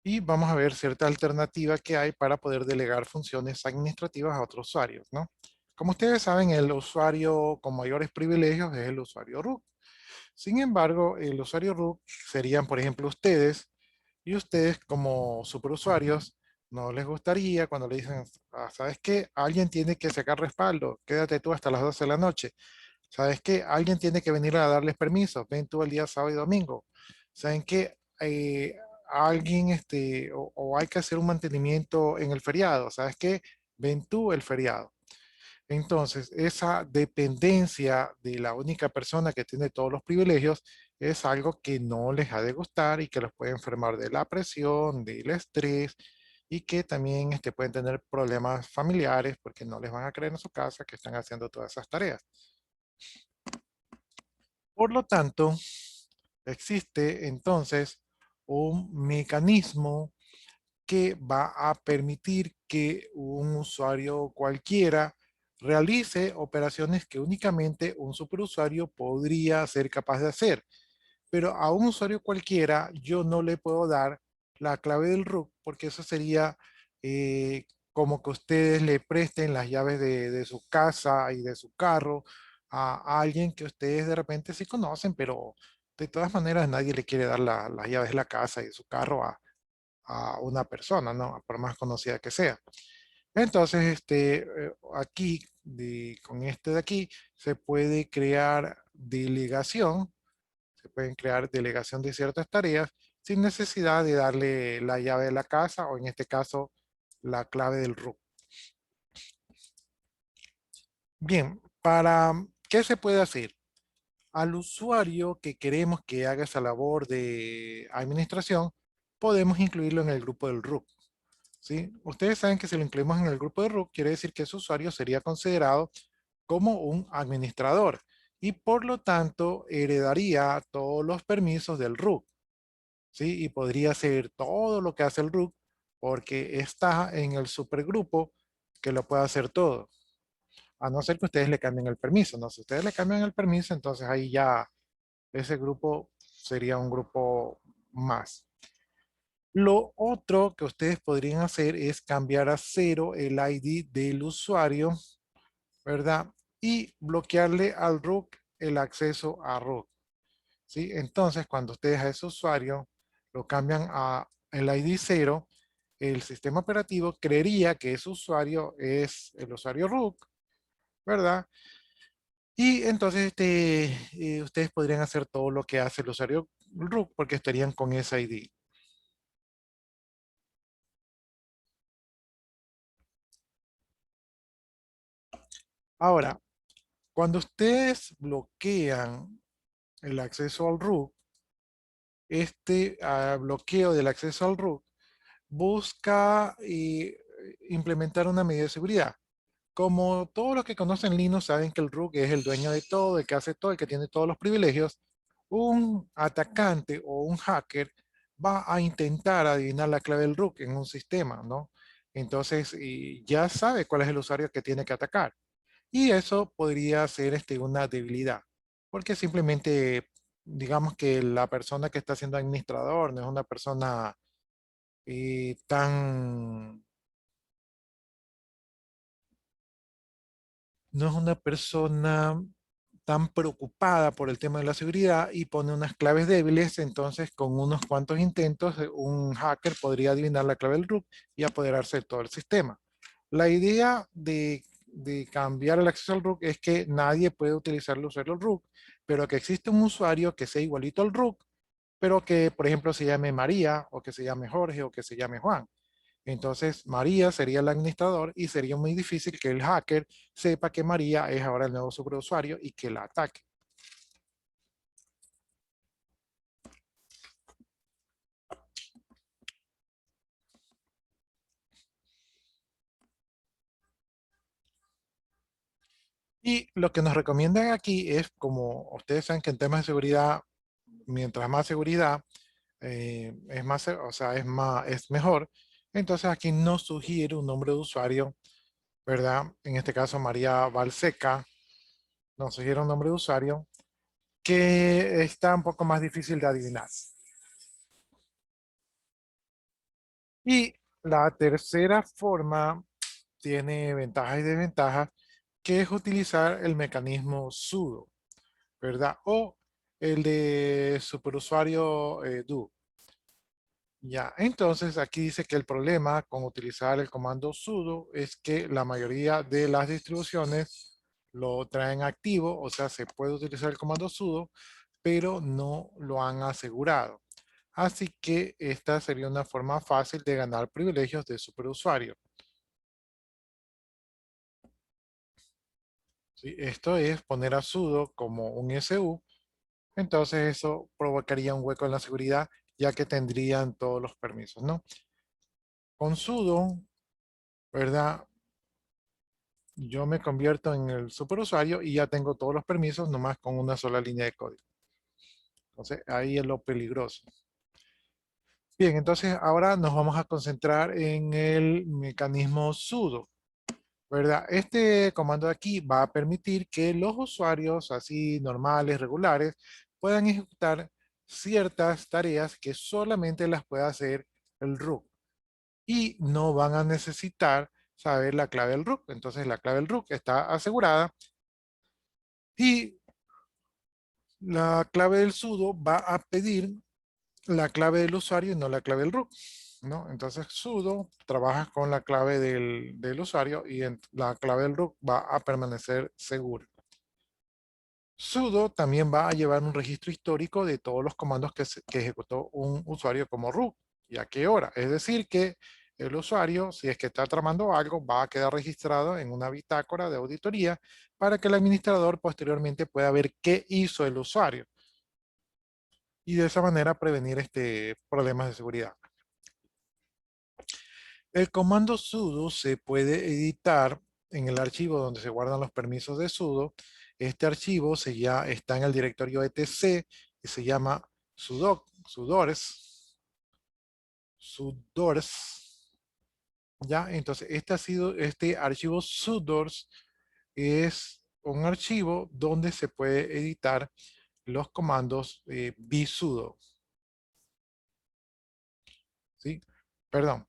Y vamos a ver cierta alternativa que hay para poder delegar funciones administrativas a otros usuarios, ¿no? Como ustedes saben, el usuario con mayores privilegios es el usuario root. Sin embargo, el usuario root serían, por ejemplo, ustedes, y ustedes como superusuarios no les gustaría cuando le dicen, ¿sabes qué? Alguien tiene que sacar respaldo, quédate tú hasta las 12 de la noche. ¿Sabes qué? Alguien tiene que venir a darles permiso, ven tú el día sábado y domingo. ¿Saben qué? Alguien, o hay que hacer un mantenimiento en el feriado, ¿sabes qué? Ven tú el feriado. Entonces, esa dependencia de la única persona que tiene todos los privilegios es algo que no les ha de gustar y que los puede enfermar de la presión, del estrés, y que también pueden tener problemas familiares porque no les van a creer en su casa que están haciendo todas esas tareas. Por lo tanto, existe entonces un mecanismo que va a permitir que un usuario cualquiera realice operaciones que únicamente un superusuario podría ser capaz de hacer. Pero a un usuario cualquiera yo no le puedo dar la clave del root, porque eso sería como que ustedes le presten las llaves de su casa y de su carro a alguien que ustedes de repente sí conocen, pero de todas maneras nadie le quiere dar las llaves de la casa y de su carro a una persona, ¿no? Por más conocida que sea. Entonces, aquí, con este de aquí, se puede crear delegación, se pueden crear delegación de ciertas tareas, sin necesidad de darle la llave de la casa o en este caso la clave del root. Bien, ¿qué se puede hacer? Al usuario que queremos que haga esa labor de administración, podemos incluirlo en el grupo del root. ¿Sí? Ustedes saben que si lo incluimos en el grupo de root, quiere decir que ese usuario sería considerado como un administrador y por lo tanto heredaría todos los permisos del root. ¿Sí? Y podría hacer todo lo que hace el root porque está en el supergrupo que lo puede hacer todo. A no ser que ustedes le cambien el permiso, ¿no? Si ustedes le cambian el permiso, entonces ahí ya ese grupo sería un grupo más. Lo otro que ustedes podrían hacer es cambiar a 0 el ID del usuario, ¿verdad? Y bloquearle al root el acceso a root. ¿Sí? Entonces, cuando ustedes a ese usuario lo cambian a el ID 0, el sistema operativo creería que ese usuario es el usuario root, ¿verdad? Y entonces ustedes podrían hacer todo lo que hace el usuario root porque estarían con ese ID. Ahora, cuando ustedes bloquean el acceso al root, este bloqueo del acceso al root busca implementar una medida de seguridad. Como todos los que conocen Linux saben que el root es el dueño de todo, el que hace todo, el que tiene todos los privilegios, un atacante o un hacker va a intentar adivinar la clave del root en un sistema, ¿no? Entonces, ya sabe cuál es el usuario que tiene que atacar. Y eso podría ser una debilidad, porque simplemente, digamos que la persona que está siendo administrador no es una persona tan, no es una persona tan preocupada por el tema de la seguridad y pone unas claves débiles, entonces con unos cuantos intentos un hacker podría adivinar la clave del root y apoderarse de todo el sistema. La idea de cambiar el acceso al root es que nadie puede utilizar el usuario root, pero que existe un usuario que sea igualito al root, pero que por ejemplo se llame María o que se llame Jorge o que se llame Juan. Entonces María sería el administrador y sería muy difícil que el hacker sepa que María es ahora el nuevo superusuario y que la ataque. Y lo que nos recomiendan aquí es, como ustedes saben que en temas de seguridad, mientras más seguridad, es más, o sea, es mejor. Entonces aquí nos sugiere un nombre de usuario, ¿verdad? En este caso María Valseca nos sugiere un nombre de usuario que está un poco más difícil de adivinar. Y la tercera forma tiene ventajas y desventajas, que es utilizar el mecanismo sudo, ¿verdad? O el de superusuario do. Ya, entonces aquí dice que el problema con utilizar el comando sudo es que la mayoría de las distribuciones lo traen activo, o sea, se puede utilizar el comando sudo, pero no lo han asegurado. Así que esta sería una forma fácil de ganar privilegios de superusuario. ¿Sí? Esto es poner a sudo como un SU, entonces eso provocaría un hueco en la seguridad, ya que tendrían todos los permisos, ¿no? Con sudo, ¿verdad? Yo me convierto en el superusuario y ya tengo todos los permisos, nomás con una sola línea de código. Entonces, ahí es lo peligroso. Bien, entonces ahora nos vamos a concentrar en el mecanismo sudo, ¿verdad? Este comando de aquí va a permitir que los usuarios así normales, regulares, puedan ejecutar ciertas tareas que solamente las puede hacer el root y no van a necesitar saber la clave del root. Entonces la clave del root está asegurada y la clave del sudo va a pedir la clave del usuario y no la clave del root, ¿no? Entonces sudo trabaja con la clave del usuario y la clave del root va a permanecer segura. sudo también va a llevar un registro histórico de todos los comandos que ejecutó un usuario como root y a qué hora. Es decir que el usuario, si es que está tramando algo, va a quedar registrado en una bitácora de auditoría para que el administrador posteriormente pueda ver qué hizo el usuario y de esa manera prevenir problemas de seguridad. El comando sudo se puede editar en el archivo donde se guardan los permisos de sudo. Este archivo ya está en el directorio etc y se llama sudores. ¿Ya? Entonces, este archivo sudors es un archivo donde se puede editar los comandos vsudo. ¿Sí? Perdón.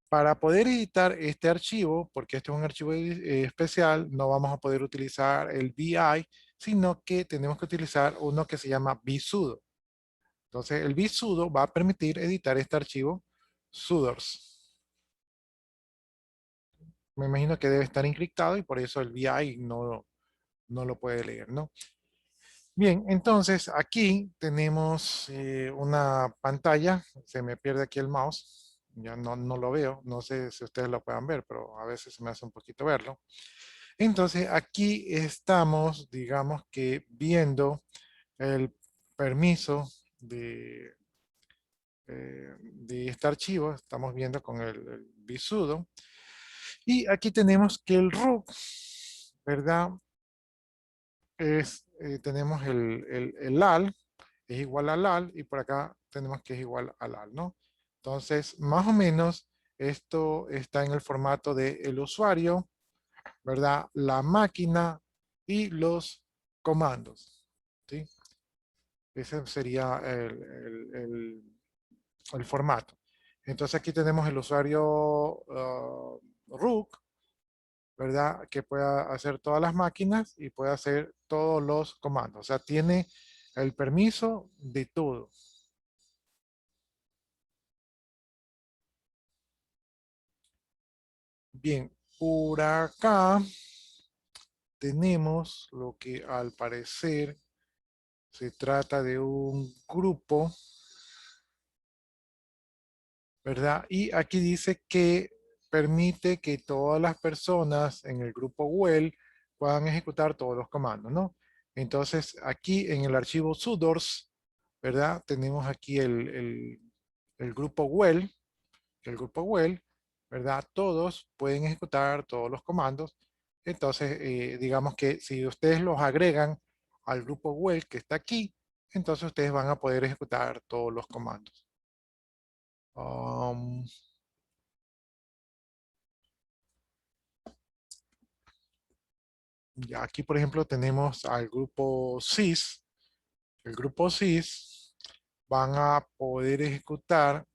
Para poder editar este archivo, porque este es un archivo especial, no vamos a poder utilizar el vi, sino que tenemos que utilizar uno que se llama vsudo. Entonces, el vsudo va a permitir editar este archivo sudors. Me imagino que debe estar encriptado y por eso el vi no lo puede leer, ¿no? Bien, entonces aquí tenemos una pantalla. Se me pierde aquí el mouse. Ya no lo veo. No sé si ustedes lo puedan ver, pero a veces se me hace un poquito verlo. Entonces aquí estamos, digamos que viendo el permiso de este archivo. Estamos viendo con el vsudo. Y aquí tenemos que el root, ¿verdad? Tenemos el al, es igual al al, y por acá tenemos que es igual al al, ¿no? Entonces, más o menos, esto está en el formato de el usuario, ¿verdad? La máquina y los comandos, ¿sí? Ese sería el formato. Entonces aquí tenemos el usuario root, ¿verdad? Que pueda hacer todas las máquinas y puede hacer todos los comandos. O sea, tiene el permiso de todo. Bien, por acá tenemos lo que al parecer se trata de un grupo, ¿verdad? Y aquí dice que permite que todas las personas en el grupo well puedan ejecutar todos los comandos, ¿no? Entonces, aquí en el archivo sudors, ¿verdad? Tenemos aquí el grupo well, ¿verdad? Todos pueden ejecutar todos los comandos. Entonces, digamos que si ustedes los agregan al grupo well que está aquí, entonces ustedes van a poder ejecutar todos los comandos. Ya aquí, por ejemplo, tenemos al grupo sys. El grupo sys van a poder ejecutar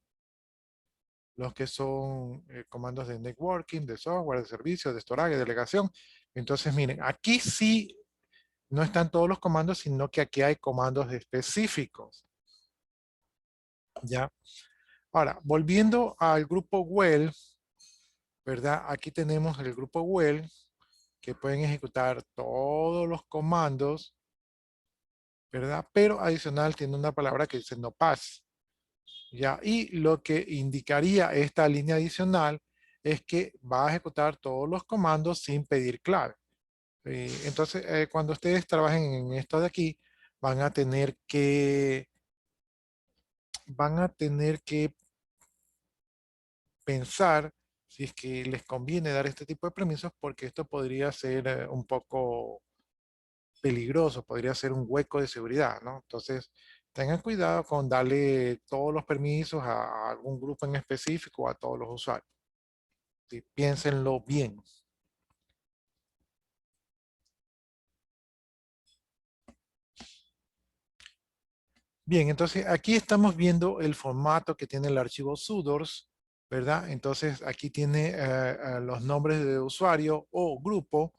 los que son comandos de networking, de software, de servicio, de storage, de delegación. Entonces, miren, aquí sí no están todos los comandos, sino que aquí hay comandos específicos. ¿Ya? Ahora, volviendo al grupo well, ¿verdad? Aquí tenemos el grupo well, que pueden ejecutar todos los comandos, ¿verdad? Pero adicional tiene una palabra que dice no pass. ¿Ya? Y lo que indicaría esta línea adicional es que va a ejecutar todos los comandos sin pedir clave. Entonces, cuando ustedes trabajen en esto de aquí, van a tener que pensar si es que les conviene dar este tipo de permisos, porque esto podría ser un poco peligroso, podría ser un hueco de seguridad, ¿no? Entonces, tengan cuidado con darle todos los permisos a algún grupo en específico, a todos los usuarios. ¿Sí? Piénsenlo bien. Bien, entonces aquí estamos viendo el formato que tiene el archivo sudors, ¿verdad? Entonces aquí tiene los nombres de usuario o grupo,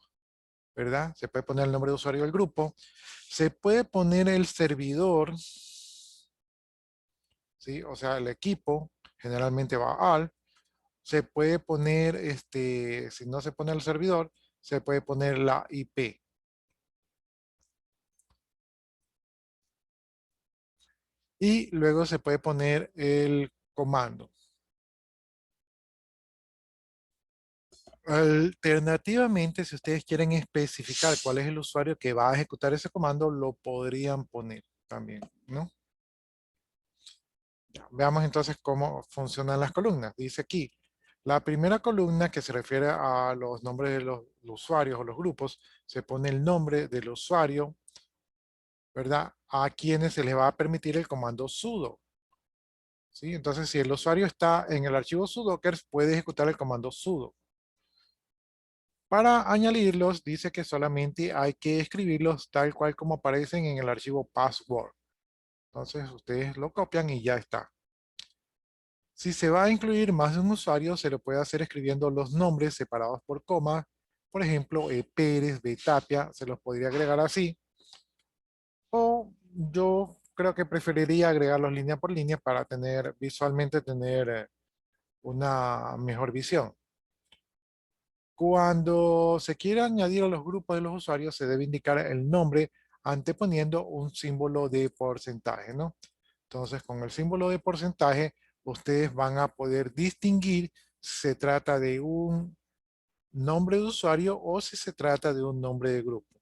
¿verdad? Se puede poner el nombre de usuario del grupo. Se puede poner el servidor, ¿sí? O sea, el equipo generalmente va al. Se puede poner, si no se pone el servidor, se puede poner la IP. y luego se puede poner el comando. Alternativamente, si ustedes quieren especificar cuál es el usuario que va a ejecutar ese comando, lo podrían poner también, ¿no? Ya, veamos entonces cómo funcionan las columnas. Dice aquí, la primera columna que se refiere a los nombres de los usuarios o los grupos, se pone el nombre del usuario, ¿verdad? A quienes se les va a permitir el comando sudo. ¿Sí? Entonces, si el usuario está en el archivo sudoers, puede ejecutar el comando sudo. Para añadirlos, dice que solamente hay que escribirlos tal cual como aparecen en el archivo password. Entonces, ustedes lo copian y ya está. Si se va a incluir más de un usuario, se lo puede hacer escribiendo los nombres separados por coma. Por ejemplo, Pérez, B. Tapia, se los podría agregar así. O yo creo que preferiría agregarlos línea por línea para visualmente tener una mejor visión. Cuando se quiere añadir a los grupos de los usuarios, se debe indicar el nombre anteponiendo un símbolo de porcentaje, ¿no? Entonces, con el símbolo de porcentaje, ustedes van a poder distinguir si se trata de un nombre de usuario o si se trata de un nombre de grupo.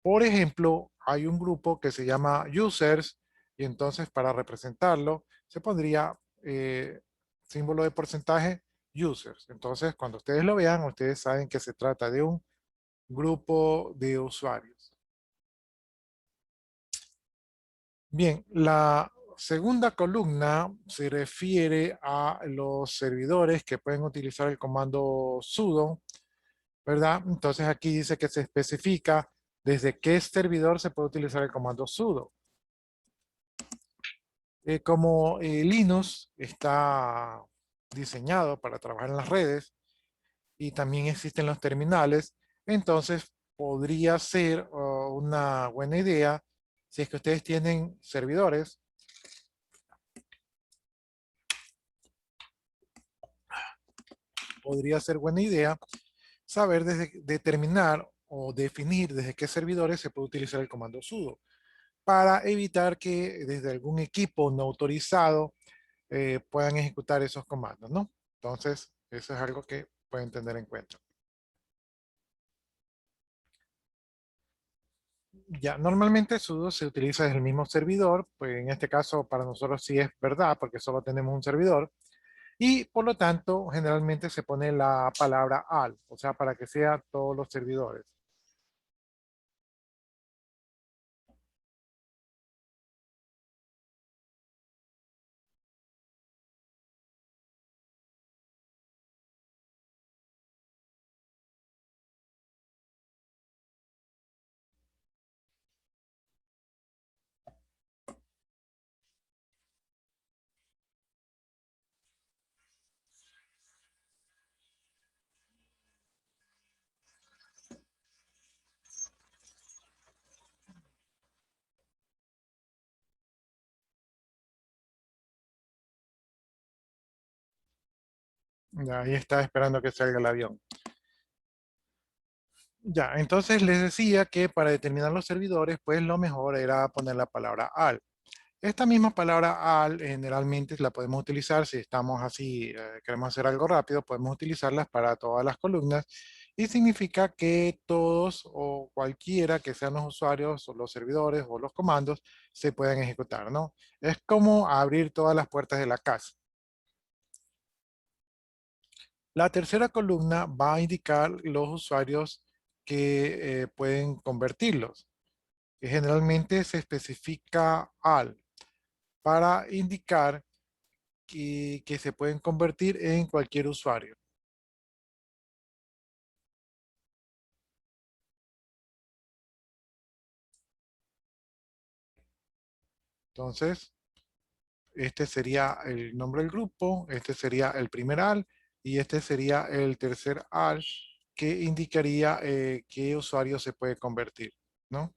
Por ejemplo, hay un grupo que se llama users y entonces para representarlo se pondría símbolo de porcentaje users. Entonces, cuando ustedes lo vean, ustedes saben que se trata de un grupo de usuarios. Bien, la segunda columna se refiere a los servidores que pueden utilizar el comando sudo, ¿verdad? Entonces aquí dice que se especifica desde qué servidor se puede utilizar el comando sudo. Como Linux está diseñado para trabajar en las redes y también existen los terminales, entonces podría ser una buena idea si es que ustedes tienen servidores. Podría ser buena idea saber determinar o definir desde qué servidores se puede utilizar el comando sudo para evitar que desde algún equipo no autorizado puedan ejecutar esos comandos, ¿no? Entonces, eso es algo que pueden tener en cuenta. Ya, normalmente sudo se utiliza desde el mismo servidor, pues en este caso para nosotros sí es verdad, porque solo tenemos un servidor, y por lo tanto generalmente se pone la palabra al, o sea, para que sea todos los servidores. Ya, ahí está esperando que salga el avión. Ya, entonces les decía que para determinar los servidores, pues lo mejor era poner la palabra al. Esta misma palabra al generalmente la podemos utilizar si estamos así, queremos hacer algo rápido, podemos utilizarlas para todas las columnas y significa que todos o cualquiera que sean los usuarios o los servidores o los comandos se pueden ejecutar, ¿no? Es como abrir todas las puertas de la casa. La tercera columna va a indicar los usuarios que pueden convertirlos. Que generalmente se especifica al para indicar que se pueden convertir en cualquier usuario. Entonces, este sería el nombre del grupo, este sería el primer al y este sería el tercer al que indicaría qué usuario se puede convertir, ¿no?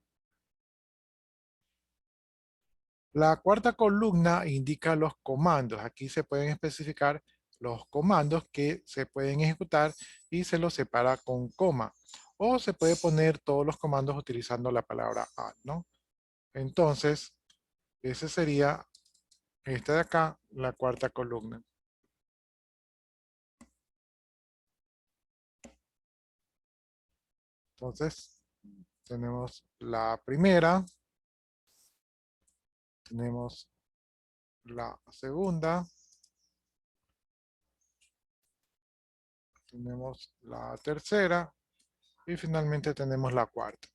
La cuarta columna indica los comandos. Aquí se pueden especificar los comandos que se pueden ejecutar y se los separa con coma. O se puede poner todos los comandos utilizando la palabra al, ¿no? Entonces, Ese sería esta de acá, la cuarta columna. Entonces, tenemos la primera, tenemos la segunda, tenemos la tercera y finalmente tenemos la cuarta.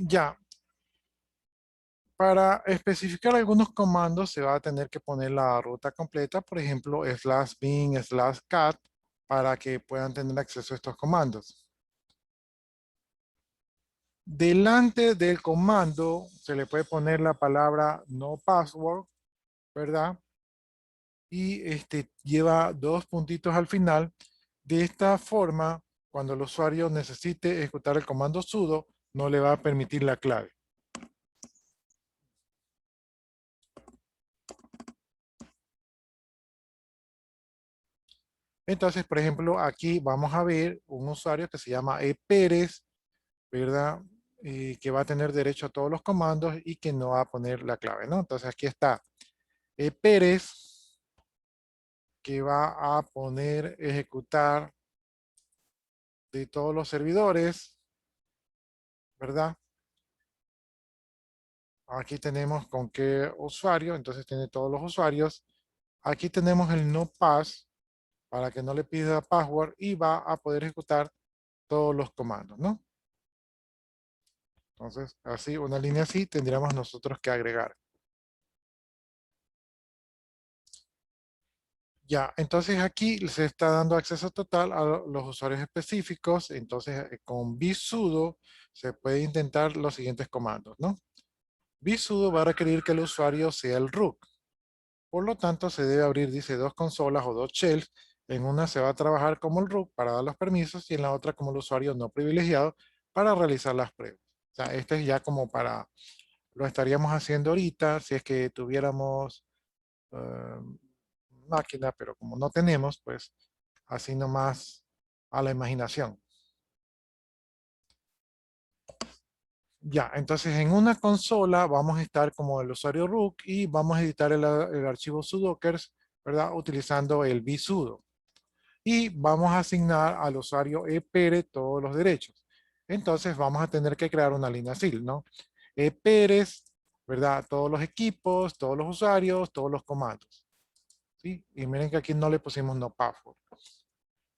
Ya, para especificar algunos comandos se va a tener que poner la ruta completa, por ejemplo, /bin/cat, para que puedan tener acceso a estos comandos. Delante del comando se le puede poner la palabra no password, ¿verdad? Y lleva dos puntitos al final. De esta forma, cuando el usuario necesite ejecutar el comando sudo, no le va a permitir la clave. Entonces, por ejemplo, aquí vamos a ver un usuario que se llama Pérez, ¿verdad? Que va a tener derecho a todos los comandos y que no va a poner la clave, ¿no? Entonces aquí está Pérez, que va a poner ejecutar de todos los servidores, ¿verdad? Aquí tenemos con qué usuario, entonces tiene todos los usuarios. Aquí tenemos el no pass para que no le pida password y va a poder ejecutar todos los comandos, ¿no? Entonces, así, una línea así tendríamos nosotros que agregar. Ya, entonces aquí se está dando acceso total a los usuarios específicos. Entonces, con vsudo se puede intentar los siguientes comandos, ¿no? Vsudo va a requerir que el usuario sea el root. Por lo tanto, se debe abrir, dice, dos consolas o dos shells. En una se va a trabajar como el root para dar los permisos y en la otra como el usuario no privilegiado para realizar las pruebas. O sea, este es ya como para, lo estaríamos haciendo ahorita si es que tuviéramos máquina, pero como no tenemos, pues así nomás a la imaginación. Ya, entonces en una consola vamos a estar como el usuario root y vamos a editar el archivo sudoers, ¿verdad? Utilizando el vsudo. Y vamos a asignar al usuario Pérez todos los derechos. Entonces vamos a tener que crear una línea SIL, ¿no? Pérez, ¿verdad? Todos los equipos, todos los usuarios, todos los comandos. ¿Sí? Y miren que aquí no le pusimos no password.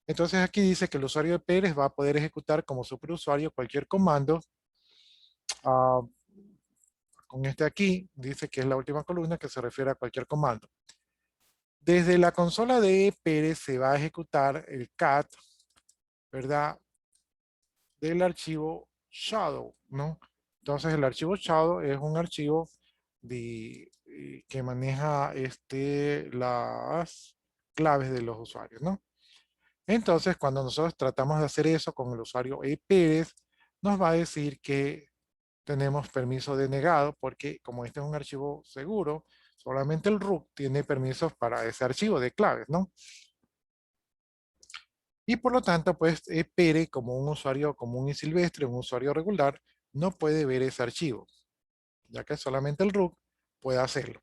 Entonces aquí dice que el usuario de Pérez va a poder ejecutar como superusuario cualquier comando. Con este aquí, dice que es la última columna que se refiere a cualquier comando. Desde la consola de Pérez se va a ejecutar el cat, ¿verdad? Del archivo shadow, ¿no? Entonces el archivo shadow es un archivo que maneja las claves de los usuarios, ¿no? Entonces, cuando nosotros tratamos de hacer eso con el usuario Pérez, nos va a decir que tenemos permiso denegado porque como este es un archivo seguro, solamente el root tiene permisos para ese archivo de claves, ¿no? Y por lo tanto, pues Pérez, como un usuario común y silvestre, un usuario regular, no puede ver ese archivo, ya que solamente el root puede hacerlo.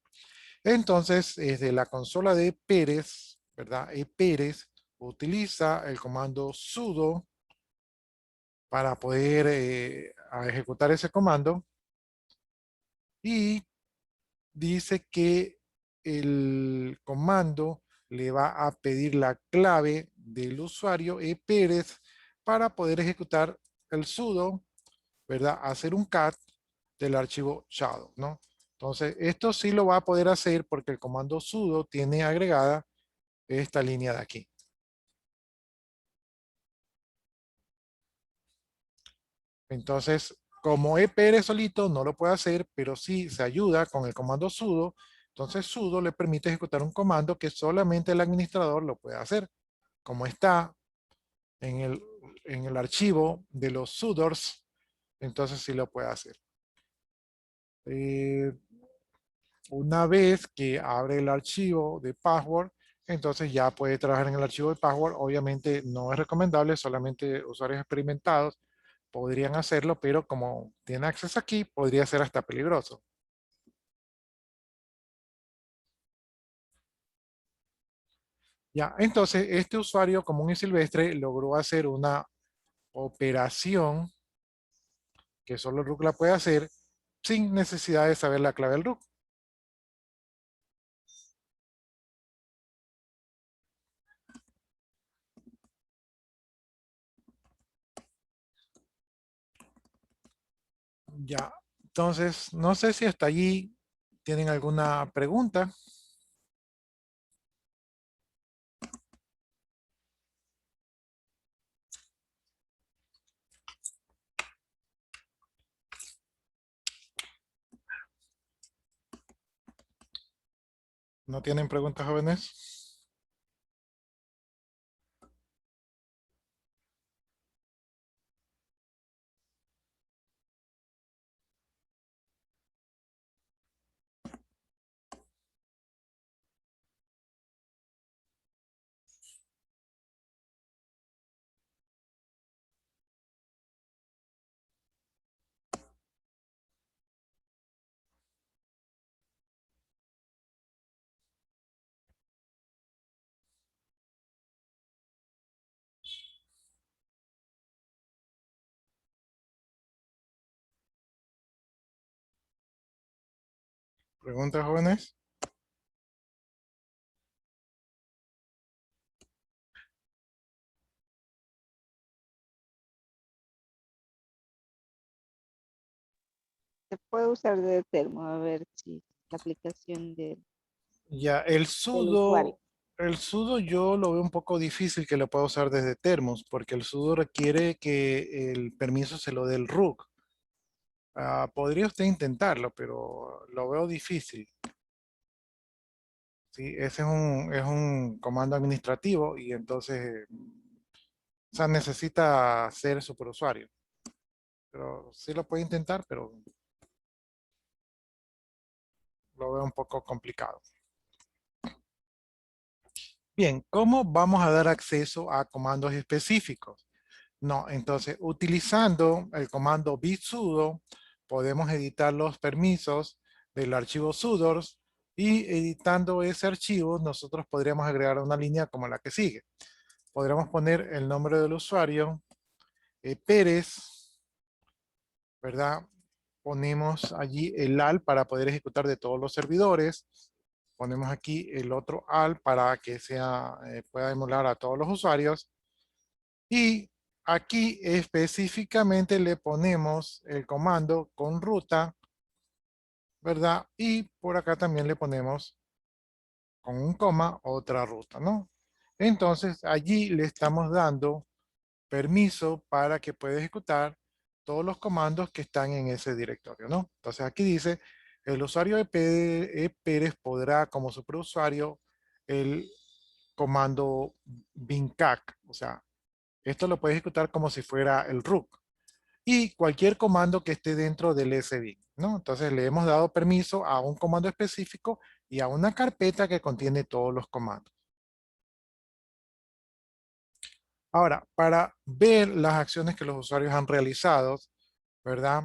Entonces, desde la consola de Pérez, ¿verdad? Pérez utiliza el comando sudo para poder ejecutar ese comando y dice que el comando le va a pedir la clave del usuario Pérez para poder ejecutar el sudo, ¿verdad? Hacer un cat del archivo shadow, ¿no? Entonces, esto sí lo va a poder hacer porque el comando sudo tiene agregada esta línea de aquí. Entonces, como EPR solito no lo puede hacer, pero sí se ayuda con el comando sudo. Entonces sudo le permite ejecutar un comando que solamente el administrador lo puede hacer. Como está en el archivo de los sudoers, entonces sí lo puede hacer. eh, una vez que abre el archivo de password, entonces ya puede trabajar en el archivo de password. Obviamente no es recomendable, solamente usuarios experimentados podrían hacerlo, pero como tiene acceso aquí, podría ser hasta peligroso. Ya, entonces este usuario común y silvestre logró hacer una operación que solo el root la puede hacer sin necesidad de saber la clave del root. Ya, entonces no sé si hasta allí tienen alguna pregunta. ¿No tienen preguntas, jóvenes? ¿Preguntas, jóvenes? Se puede usar de termo, a ver si la aplicación Ya, del usuario. el sudo yo lo veo un poco difícil que lo pueda usar desde Termos, porque el sudo requiere que el permiso se lo dé el root. Podría usted intentarlo, pero lo veo difícil. ¿Sí? Ese es un comando administrativo y entonces, o sea, necesita ser superusuario. Pero sí lo puede intentar, pero lo veo un poco complicado. Bien, ¿cómo vamos a dar acceso a comandos específicos? No, entonces utilizando el comando bitsudo podemos editar los permisos del archivo sudoers y editando ese archivo nosotros podríamos agregar una línea como la que sigue. Podríamos poner el nombre del usuario, Pérez, ¿verdad? Ponemos allí el AL para poder ejecutar de todos los servidores. Ponemos aquí el otro AL para que sea, pueda emular a todos los usuarios. Y aquí específicamente le ponemos el comando con ruta, ¿verdad? Y por acá también le ponemos con un coma otra ruta, ¿no? Entonces allí le estamos dando permiso para que pueda ejecutar todos los comandos que están en ese directorio, ¿no? Entonces aquí dice, el usuario de Pérez podrá como superusuario el comando bincac, o sea, esto lo puede ejecutar como si fuera el root. Y cualquier comando que esté dentro del sbin, ¿no? Entonces le hemos dado permiso a un comando específico y a una carpeta que contiene todos los comandos. Ahora, para ver las acciones que los usuarios han realizado, ¿verdad?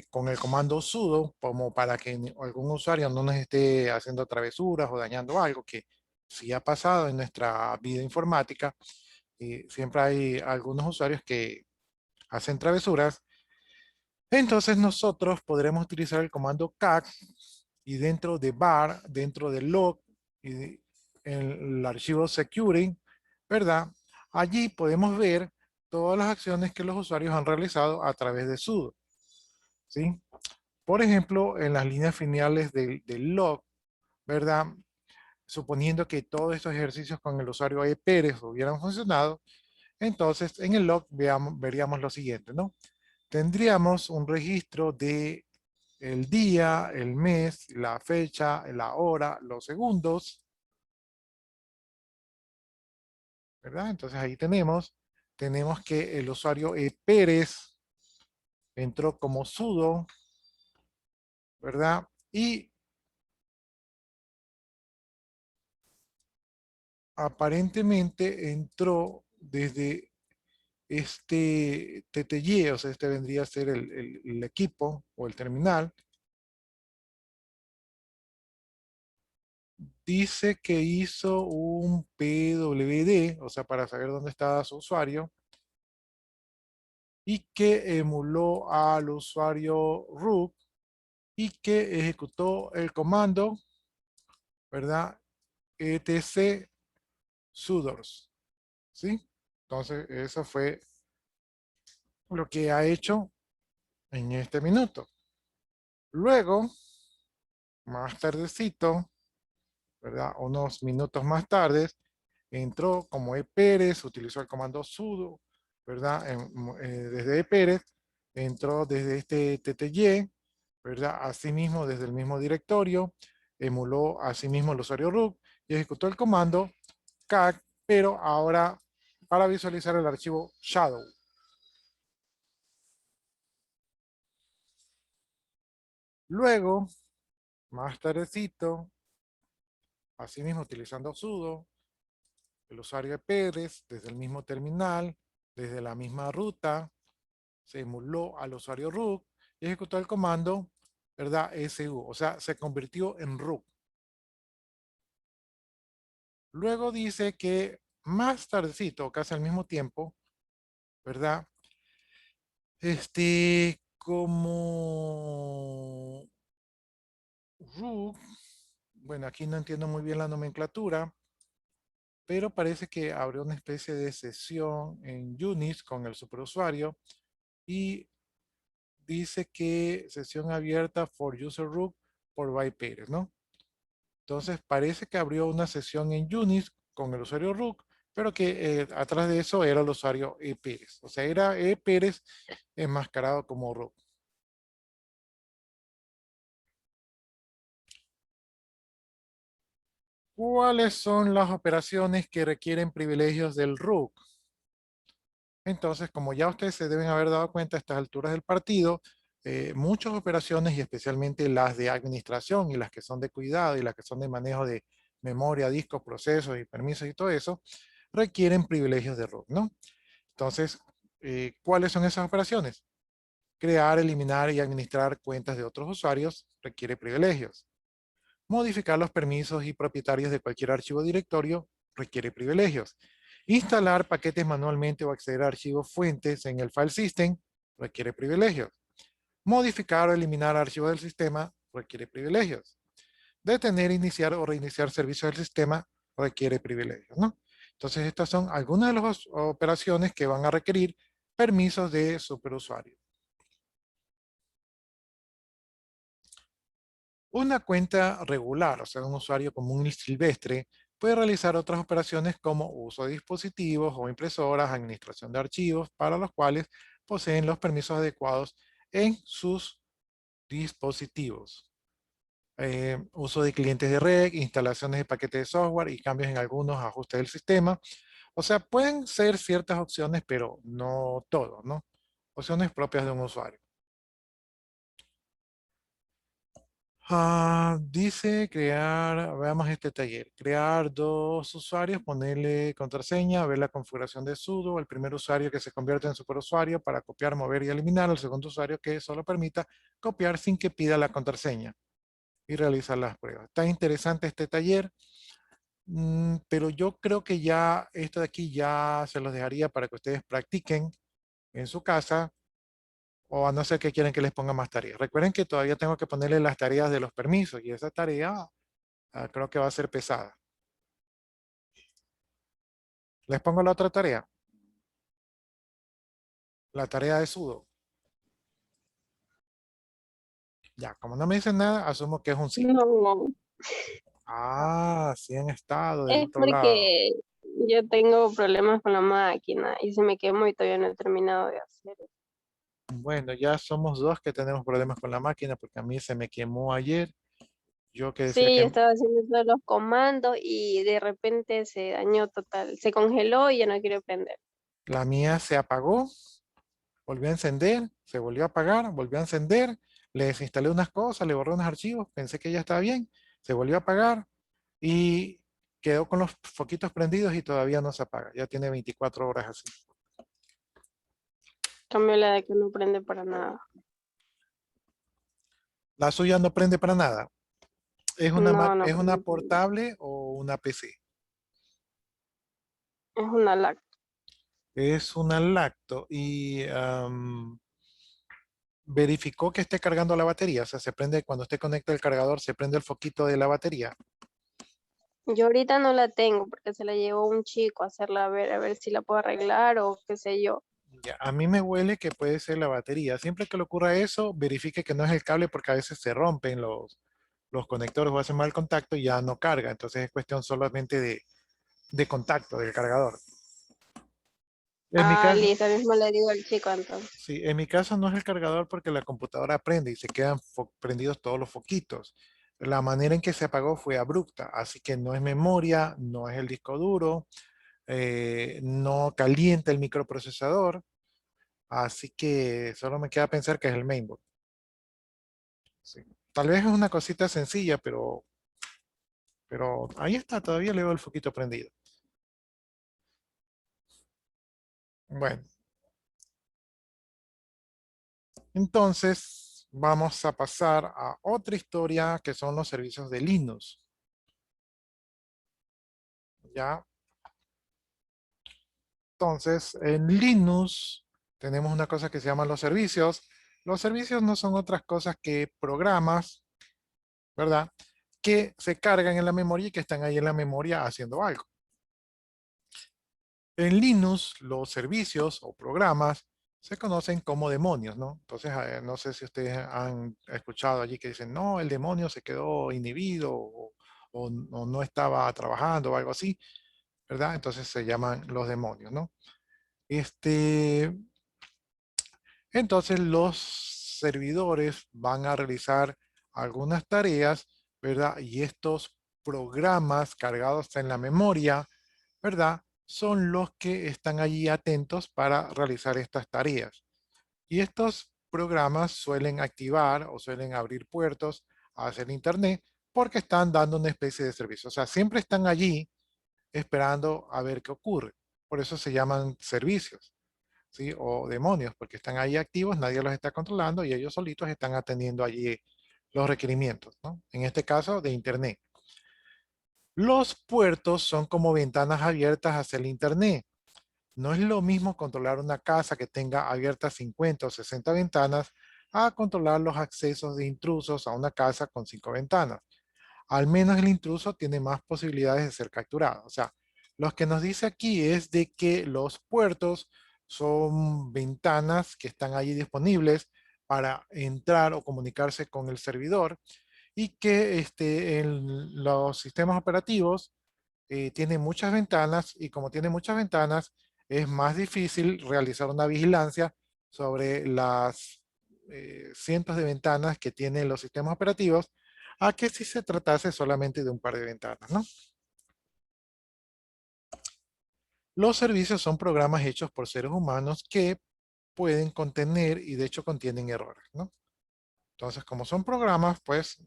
Con el comando sudo, como para que algún usuario no nos esté haciendo travesuras o dañando algo, que sí ha pasado en nuestra vida informática. Siempre hay algunos usuarios que hacen travesuras. Entonces nosotros podremos utilizar el comando cat y dentro de var, dentro del log y en el archivo security, ¿verdad? Allí podemos ver todas las acciones que los usuarios han realizado a través de sudo, ¿sí? Por ejemplo, en las líneas finales del log, ¿verdad? Suponiendo que todos estos ejercicios con el usuario E. Pérez hubieran funcionado, entonces en el log veríamos lo siguiente, ¿no? Tendríamos un registro de el día, el mes, la fecha, la hora, los segundos, ¿verdad? Entonces ahí tenemos que el usuario Pérez entró como sudo ¿verdad? Y aparentemente entró desde este TTY, o sea, este vendría a ser el equipo o el terminal. Dice que hizo un PWD, o sea, para saber dónde estaba su usuario, y que emuló al usuario root y que ejecutó el comando, ¿verdad? etc sudoers, ¿sí? Entonces, eso fue lo que ha hecho en este minuto. Luego, más tardecito, ¿verdad? Unos minutos más tarde, entró como ePérez, utilizó el comando sudo, ¿verdad? Desde ePérez, entró desde este TTY, ¿verdad? Asimismo, desde el mismo directorio, emuló asimismo el usuario root y ejecutó el comando CAC, pero ahora para visualizar el archivo shadow. Luego, más tardecito, asimismo utilizando sudo, el usuario ePérez, desde el mismo terminal, desde la misma ruta, se emuló al usuario root y ejecutó el comando, ¿verdad? su, o sea, se convirtió en root. Luego dice que más tardecito, casi al mismo tiempo, ¿verdad? Como root, bueno, aquí no entiendo muy bien la nomenclatura, pero parece que abrió una especie de sesión en Unix con el superusuario y dice que sesión abierta for user root por bypass, ¿no? Entonces parece que abrió una sesión en Unix con el usuario root, pero que atrás de eso era el usuario ePérez. O sea, era ePérez enmascarado como root. ¿Cuáles son las operaciones que requieren privilegios del root? Entonces, como ya ustedes se deben haber dado cuenta a estas alturas del partido, muchas operaciones y especialmente las de administración y las que son de cuidado y las que son de manejo de memoria, discos, procesos y permisos y todo eso, requieren privilegios de root, ¿no? Entonces, ¿cuáles son esas operaciones? Crear, eliminar y administrar cuentas de otros usuarios requiere privilegios. Modificar los permisos y propietarios de cualquier archivo directorio requiere privilegios. Instalar paquetes manualmente o acceder a archivos fuentes en el file system requiere privilegios. Modificar o eliminar archivos del sistema requiere privilegios. Detener, iniciar o reiniciar servicios del sistema requiere privilegios, ¿no? Entonces, estas son algunas de las operaciones que van a requerir permisos de superusuario. Una cuenta regular, o sea, un usuario común y silvestre, puede realizar otras operaciones como uso de dispositivos o impresoras, administración de archivos, para los cuales poseen los permisos adecuados en sus dispositivos. Uso de clientes de red, instalaciones de paquetes de software y cambios en algunos ajustes del sistema. O sea, pueden ser ciertas opciones, pero no todo, ¿no? Opciones propias de un usuario. Dice crear, veamos este taller, crear dos usuarios, ponerle contraseña, ver la configuración de sudo, el primer usuario que se convierte en superusuario para copiar, mover y eliminar, el segundo usuario que solo permita copiar sin que pida la contraseña y realizar las pruebas. Está interesante este taller, pero yo creo que ya esto de aquí ya se los dejaría para que ustedes practiquen en su casa, o a no ser que quieren que les ponga más tareas. Recuerden que todavía tengo que ponerle las tareas de los permisos y esa tarea creo que va a ser pesada. Les pongo la otra tarea. La tarea de sudo. Ya, como no me dicen nada, asumo que es un sí. No, Sí han estado del es otro lado. porque yo tengo problemas con la máquina y se me quemó y todavía no he terminado de hacer. Bueno, ya somos dos que tenemos problemas con la máquina porque a mí se me quemó ayer. Yo que decía Sí, yo que estaba haciendo todos los comandos y de repente se dañó total, se congeló y ya no quiero prender. la mía se apagó, volvió a encender, se volvió a apagar, volvió a encender, le desinstalé unas cosas, le borré unos archivos, pensé que ya estaba bien, se volvió a apagar y quedó con los foquitos prendidos y todavía no se apaga. Ya tiene 24 horas así. Cambio la de que no prende para nada. La suya no prende para nada. ¿Es una, No, no es una prende para nada. portable o una PC? Es una lac. Es una lacto y verificó que esté cargando la batería. O sea, se prende cuando usted conecta el cargador, se prende el foquito de la batería. Yo ahorita no la tengo porque se la llevó un chico a hacerla a ver si la puedo arreglar o qué sé yo. Ya, a mí me huele que puede ser la batería. Siempre que le ocurra eso, verifique que no es el cable porque a veces se rompen los conectores o hacen mal contacto y ya no carga. Entonces es cuestión solamente de contacto del cargador. En mi Ah, caso, listo, mismo le digo al chico entonces. sí, en mi caso no es el cargador porque la computadora prende y se quedan prendidos todos los foquitos. La manera en que se apagó fue abrupta, así que no es memoria, no es el disco duro, no calienta el microprocesador, así que solo me queda pensar que es el mainboard. Sí. Tal vez es una cosita sencilla, pero ahí está, todavía le veo el foquito prendido. Bueno, entonces vamos a pasar a otra historia que son los servicios de Linux. ¿Ya? Entonces, en Linux tenemos una cosa que se llaman los servicios. Los servicios no son otras cosas que programas, ¿verdad? Que se cargan en la memoria y que están ahí en la memoria haciendo algo. En Linux, los servicios o programas se conocen como demonios, ¿no? Entonces, no sé si ustedes han escuchado allí que dicen, no, el demonio se quedó inhibido o no estaba trabajando o algo así, ¿verdad? Entonces se llaman los demonios, ¿no? Entonces los servidores van a realizar algunas tareas, ¿verdad? Y estos programas cargados en la memoria, ¿verdad? Son los que están allí atentos para realizar estas tareas. Y estos programas suelen activar o suelen abrir puertos hacia el Internet porque están dando una especie de servicio. O sea, siempre están allí esperando a ver qué ocurre. Por eso se llaman servicios. ¿Sí? O demonios, porque están ahí activos, nadie los está controlando y ellos solitos están atendiendo allí los requerimientos, ¿no? En este caso, de Internet. Los puertos son como ventanas abiertas hacia el Internet. No es lo mismo controlar una casa que tenga abiertas 50 o 60 ventanas a controlar los accesos de intrusos a una casa con 5 ventanas. Al menos el intruso tiene más posibilidades de ser capturado. O sea, lo que nos dice aquí es de que los puertos son ventanas que están allí disponibles para entrar o comunicarse con el servidor y que en los sistemas operativos tienen muchas ventanas y como tiene muchas ventanas es más difícil realizar una vigilancia sobre las cientos de ventanas que tienen los sistemas operativos a que si se tratase solamente de un par de ventanas, ¿no? Los servicios son programas hechos por seres humanos que pueden contener y de hecho contienen errores, ¿no? Entonces, como son programas, pues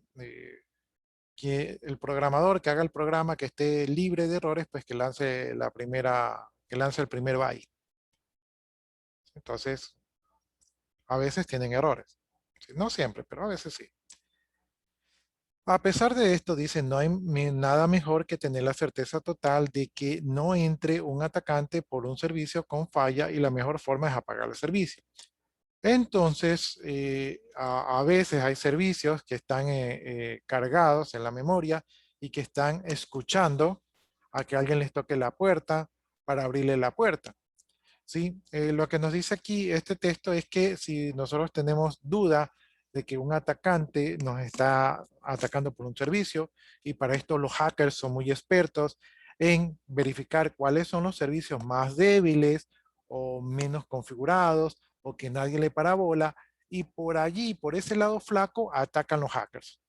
que el programador que haga el programa que esté libre de errores, pues que lance que lance el primer byte. Entonces, a veces tienen errores. No siempre, pero a veces sí. A pesar de esto, dice, no hay nada mejor que tener la certeza total de que no entre un atacante por un servicio con falla y la mejor forma es apagar el servicio. Entonces, a veces hay servicios que están cargados en la memoria y que están escuchando a que alguien les toque la puerta para abrirle la puerta. ¿Sí? Lo que nos dice aquí este texto es que si nosotros tenemos duda de que un atacante nos está atacando por un servicio, y para esto los hackers son muy expertos en verificar cuáles son los servicios más débiles o menos configurados o que nadie le parabola, y por allí, por ese lado flaco, atacan los hackers.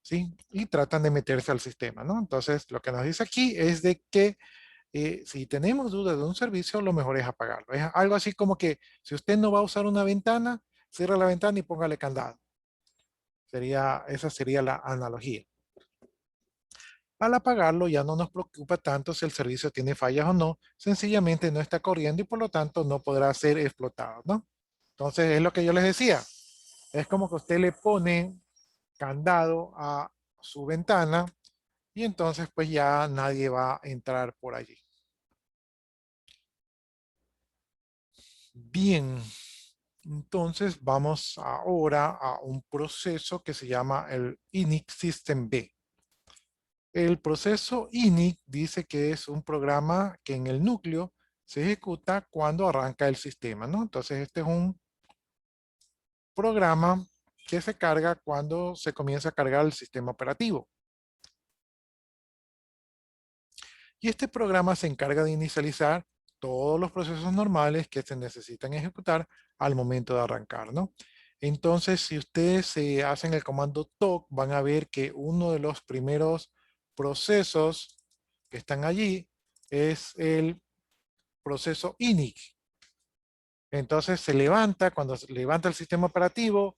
¿Sí? Y tratan de meterse al sistema, ¿no? Entonces, lo que nos dice aquí es de que si tenemos dudas de un servicio, lo mejor es apagarlo. Es algo así como que si usted no va a usar una ventana, cierra la ventana y póngale candado. Esa sería la analogía. Al apagarlo ya no nos preocupa tanto si el servicio tiene fallas o no, sencillamente no está corriendo y por lo tanto no podrá ser explotado, ¿no? Entonces es lo que yo les decía, es como que usted le pone candado a su ventana y entonces pues ya nadie va a entrar por allí. Bien, entonces vamos ahora a un proceso que se llama el init system B. El proceso init dice que es un programa que en el núcleo se ejecuta cuando arranca el sistema, ¿no? Entonces este es un programa que se carga cuando se comienza a cargar el sistema operativo. Y este programa se encarga de inicializar todos los procesos normales que se necesitan ejecutar al momento de arrancar, ¿no? Entonces, si ustedes se hacen el comando toc, van a ver que uno de los primeros procesos que están allí es el proceso init. Entonces se levanta, cuando se levanta el sistema operativo,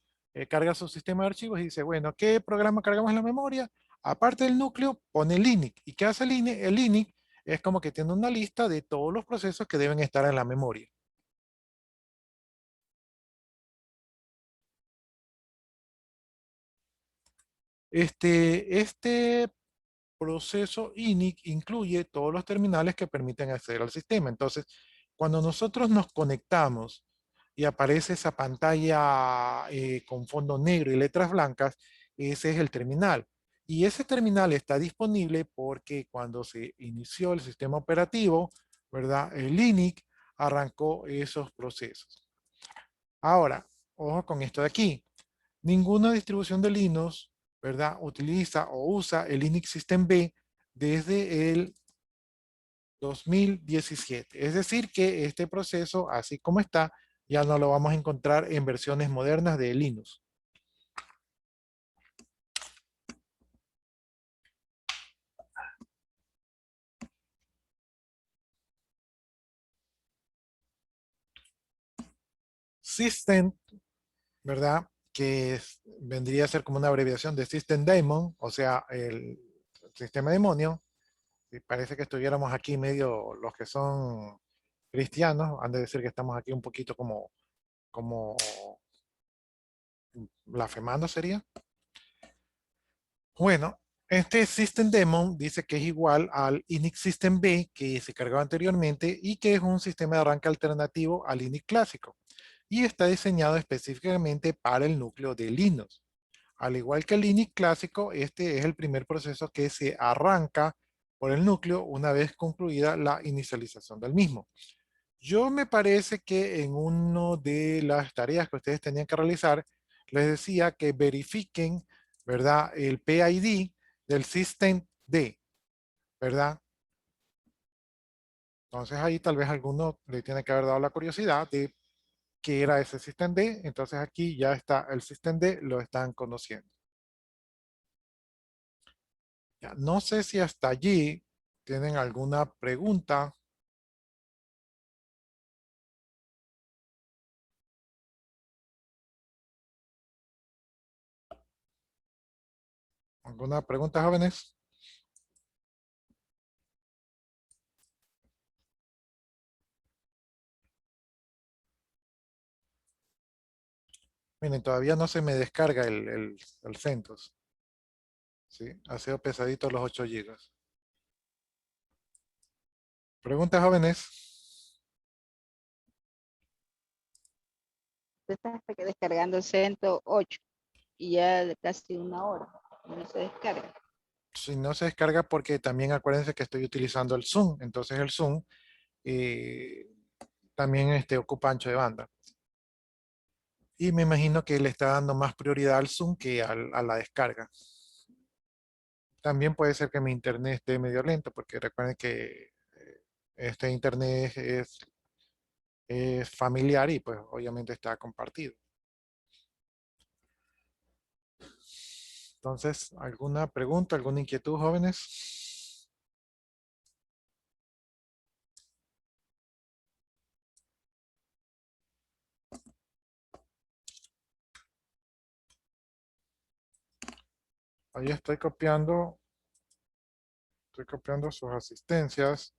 carga su sistema de archivos y dice, bueno, ¿qué programa cargamos en la memoria? Aparte del núcleo, pone el init. ¿Y qué hace el init? El init es como que tiene una lista de todos los procesos que deben estar en la memoria. Este proceso init incluye todos los terminales que permiten acceder al sistema. Entonces, cuando nosotros nos conectamos y aparece esa pantalla con fondo negro y letras blancas, ese es el terminal. Y ese terminal está disponible porque cuando se inició el sistema operativo, ¿verdad? El init arrancó esos procesos. Ahora, ojo con esto de aquí. Ninguna distribución de Linux, ¿verdad? Utiliza o usa el Linux System B desde el 2017. Es decir, que este proceso, así como está, ya no lo vamos a encontrar en versiones modernas de Linux. System, ¿verdad? Vendría a ser como una abreviación de System Daemon, o sea, el sistema demonio. Y parece que estuviéramos aquí medio, los que son cristianos, han de decir que estamos aquí un poquito como blasfemando sería. Bueno, este System Daemon dice que es igual al Init System B que se cargó anteriormente y que es un sistema de arranque alternativo al Init clásico y está diseñado específicamente para el núcleo de Linux. Al igual que el Init clásico, este es el primer proceso que se arranca por el núcleo una vez concluida la inicialización del mismo. Yo me parece que en una de las tareas que ustedes tenían que realizar, les decía que verifiquen, ¿verdad? El PID del System D, ¿verdad? Entonces ahí tal vez alguno le tiene que haber dado la curiosidad de qué era ese System D. Entonces aquí ya está el System D, lo están conociendo. Ya, no sé si hasta allí tienen alguna pregunta. ¿Alguna pregunta, jóvenes? Miren, todavía no se me descarga el CentOS. ¿Sí? Ha sido pesadito los 8 gigas. Preguntas, jóvenes. Está descargando el 108 y ya de casi una hora no se descarga. Si no se descarga porque también acuérdense que estoy utilizando el Zoom. Entonces el Zoom eh, también ocupa ancho de banda. Y me imagino que le está dando más prioridad al Zoom que a la descarga. También puede ser que mi internet esté medio lento porque recuerden que este internet es familiar y pues obviamente está compartido. Entonces, ¿alguna pregunta, alguna inquietud, jóvenes? Ahí estoy copiando sus asistencias.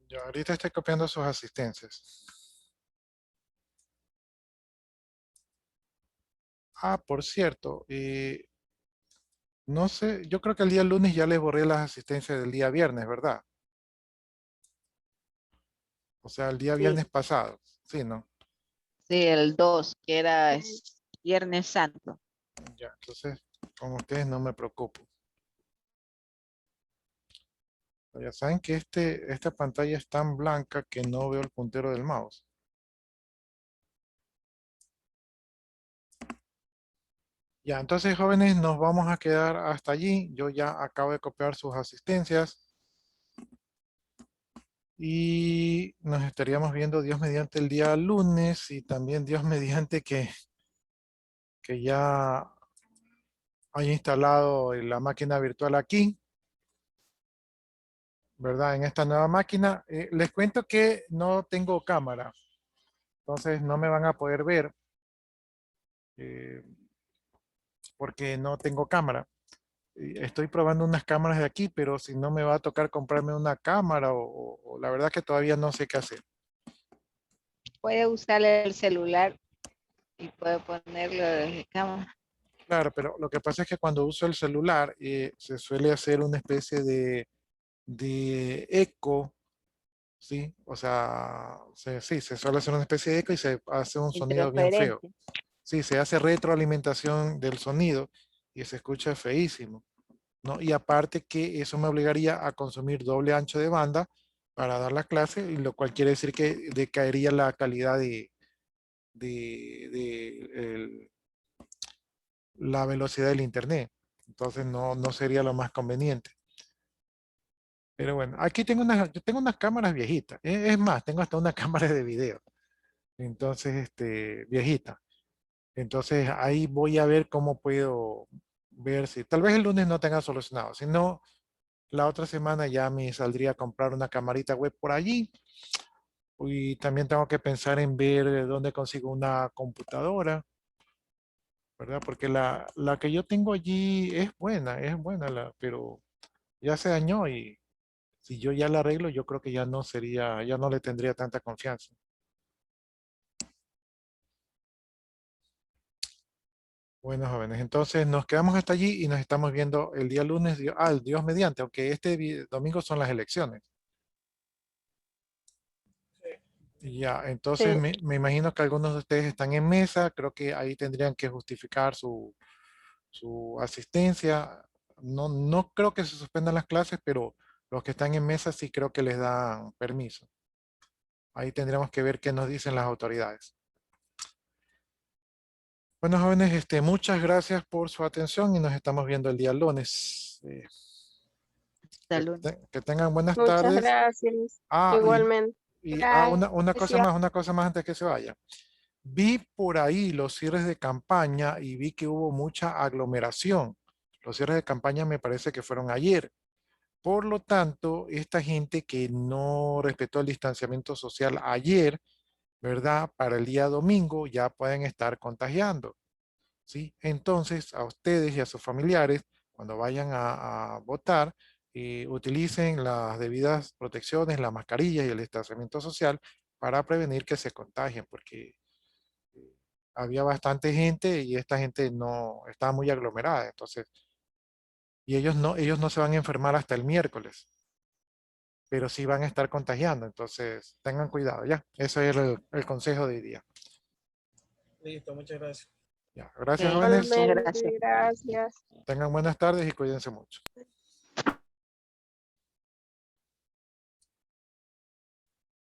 Ya, ahorita estoy copiando sus asistencias. Ah, por cierto, no sé, yo creo que el día lunes ya les borré las asistencias del día viernes, ¿verdad? O sea, el día Sí. viernes pasado. Sí, ¿no? Sí, el 2, que era Ujú. Viernes Santo. Ya, entonces, con ustedes no me preocupo. Ya saben que esta pantalla es tan blanca que no veo el puntero del mouse. Ya, entonces, jóvenes, nos vamos a quedar hasta allí. Yo ya acabo de copiar sus asistencias. Y nos estaríamos viendo Dios mediante el día lunes y también Dios mediante que ya haya instalado la máquina virtual aquí, ¿verdad? En esta nueva máquina. Les cuento que no tengo cámara, entonces no me van a poder ver eh, porque no tengo cámara. Estoy probando unas cámaras de aquí, pero si no me va a tocar comprarme una cámara o la verdad que todavía no sé qué hacer. Puede usar el celular y puede ponerlo de cámara. Claro, pero lo que pasa es que cuando uso el celular se suele hacer una especie de eco, ¿sí? O sea, sí, se suele hacer una especie de eco y se hace un sonido bien feo. Interferente. Sí, se hace retroalimentación del sonido y se escucha feísimo, ¿no? Y aparte que eso me obligaría a consumir doble ancho de banda para dar la clase, y lo cual quiere decir que decaería la calidad de la velocidad del internet. Entonces no sería lo más conveniente. Pero bueno, aquí yo tengo unas cámaras viejitas. Es más, tengo hasta una cámara de video. Entonces, viejita. Entonces ahí voy a ver cómo puedo ver si tal vez el lunes no tenga solucionado. Si no, la otra semana ya me saldría a comprar una camarita web por allí. Y también tengo que pensar en ver dónde consigo una computadora, ¿verdad? Porque la que yo tengo allí es buena, pero ya se dañó y si yo ya la arreglo, yo creo que ya no le tendría tanta confianza. Bueno, jóvenes, entonces nos quedamos hasta allí y nos estamos viendo el día lunes, el Dios mediante, aunque domingo son las elecciones. Y ya, entonces Sí. me imagino que algunos de ustedes están en mesa, creo que ahí tendrían que justificar su asistencia. No creo que se suspendan las clases, pero los que están en mesa sí creo que les dan permiso. Ahí tendremos que ver qué nos dicen las autoridades. Bueno, jóvenes, muchas gracias por su atención y nos estamos viendo el día lunes. Hasta lunes. Que tengan buenas Muchas tardes. gracias. Ah, Igualmente. Gracias. una cosa más antes que se vaya. Vi por ahí los cierres de campaña y vi que hubo mucha aglomeración. Los cierres de campaña me parece que fueron ayer. Por lo tanto, esta gente que no respetó el distanciamiento social ayer, ¿verdad? Para el día domingo ya pueden estar contagiando. ¿Sí? Entonces, a ustedes y a sus familiares, cuando vayan a votar, utilicen las debidas protecciones, la mascarilla y el distanciamiento social para prevenir que se contagien, porque había bastante gente y esta gente no estaba muy aglomerada, entonces, y ellos no se van a enfermar hasta el miércoles, pero sí van a estar contagiando, entonces tengan cuidado, ya. Ese es el consejo de hoy día. Listo, muchas gracias. Ya. Gracias, Ok, muchas jóvenes. gracias. Igualmente, gracias. Tengan buenas tardes y cuídense mucho.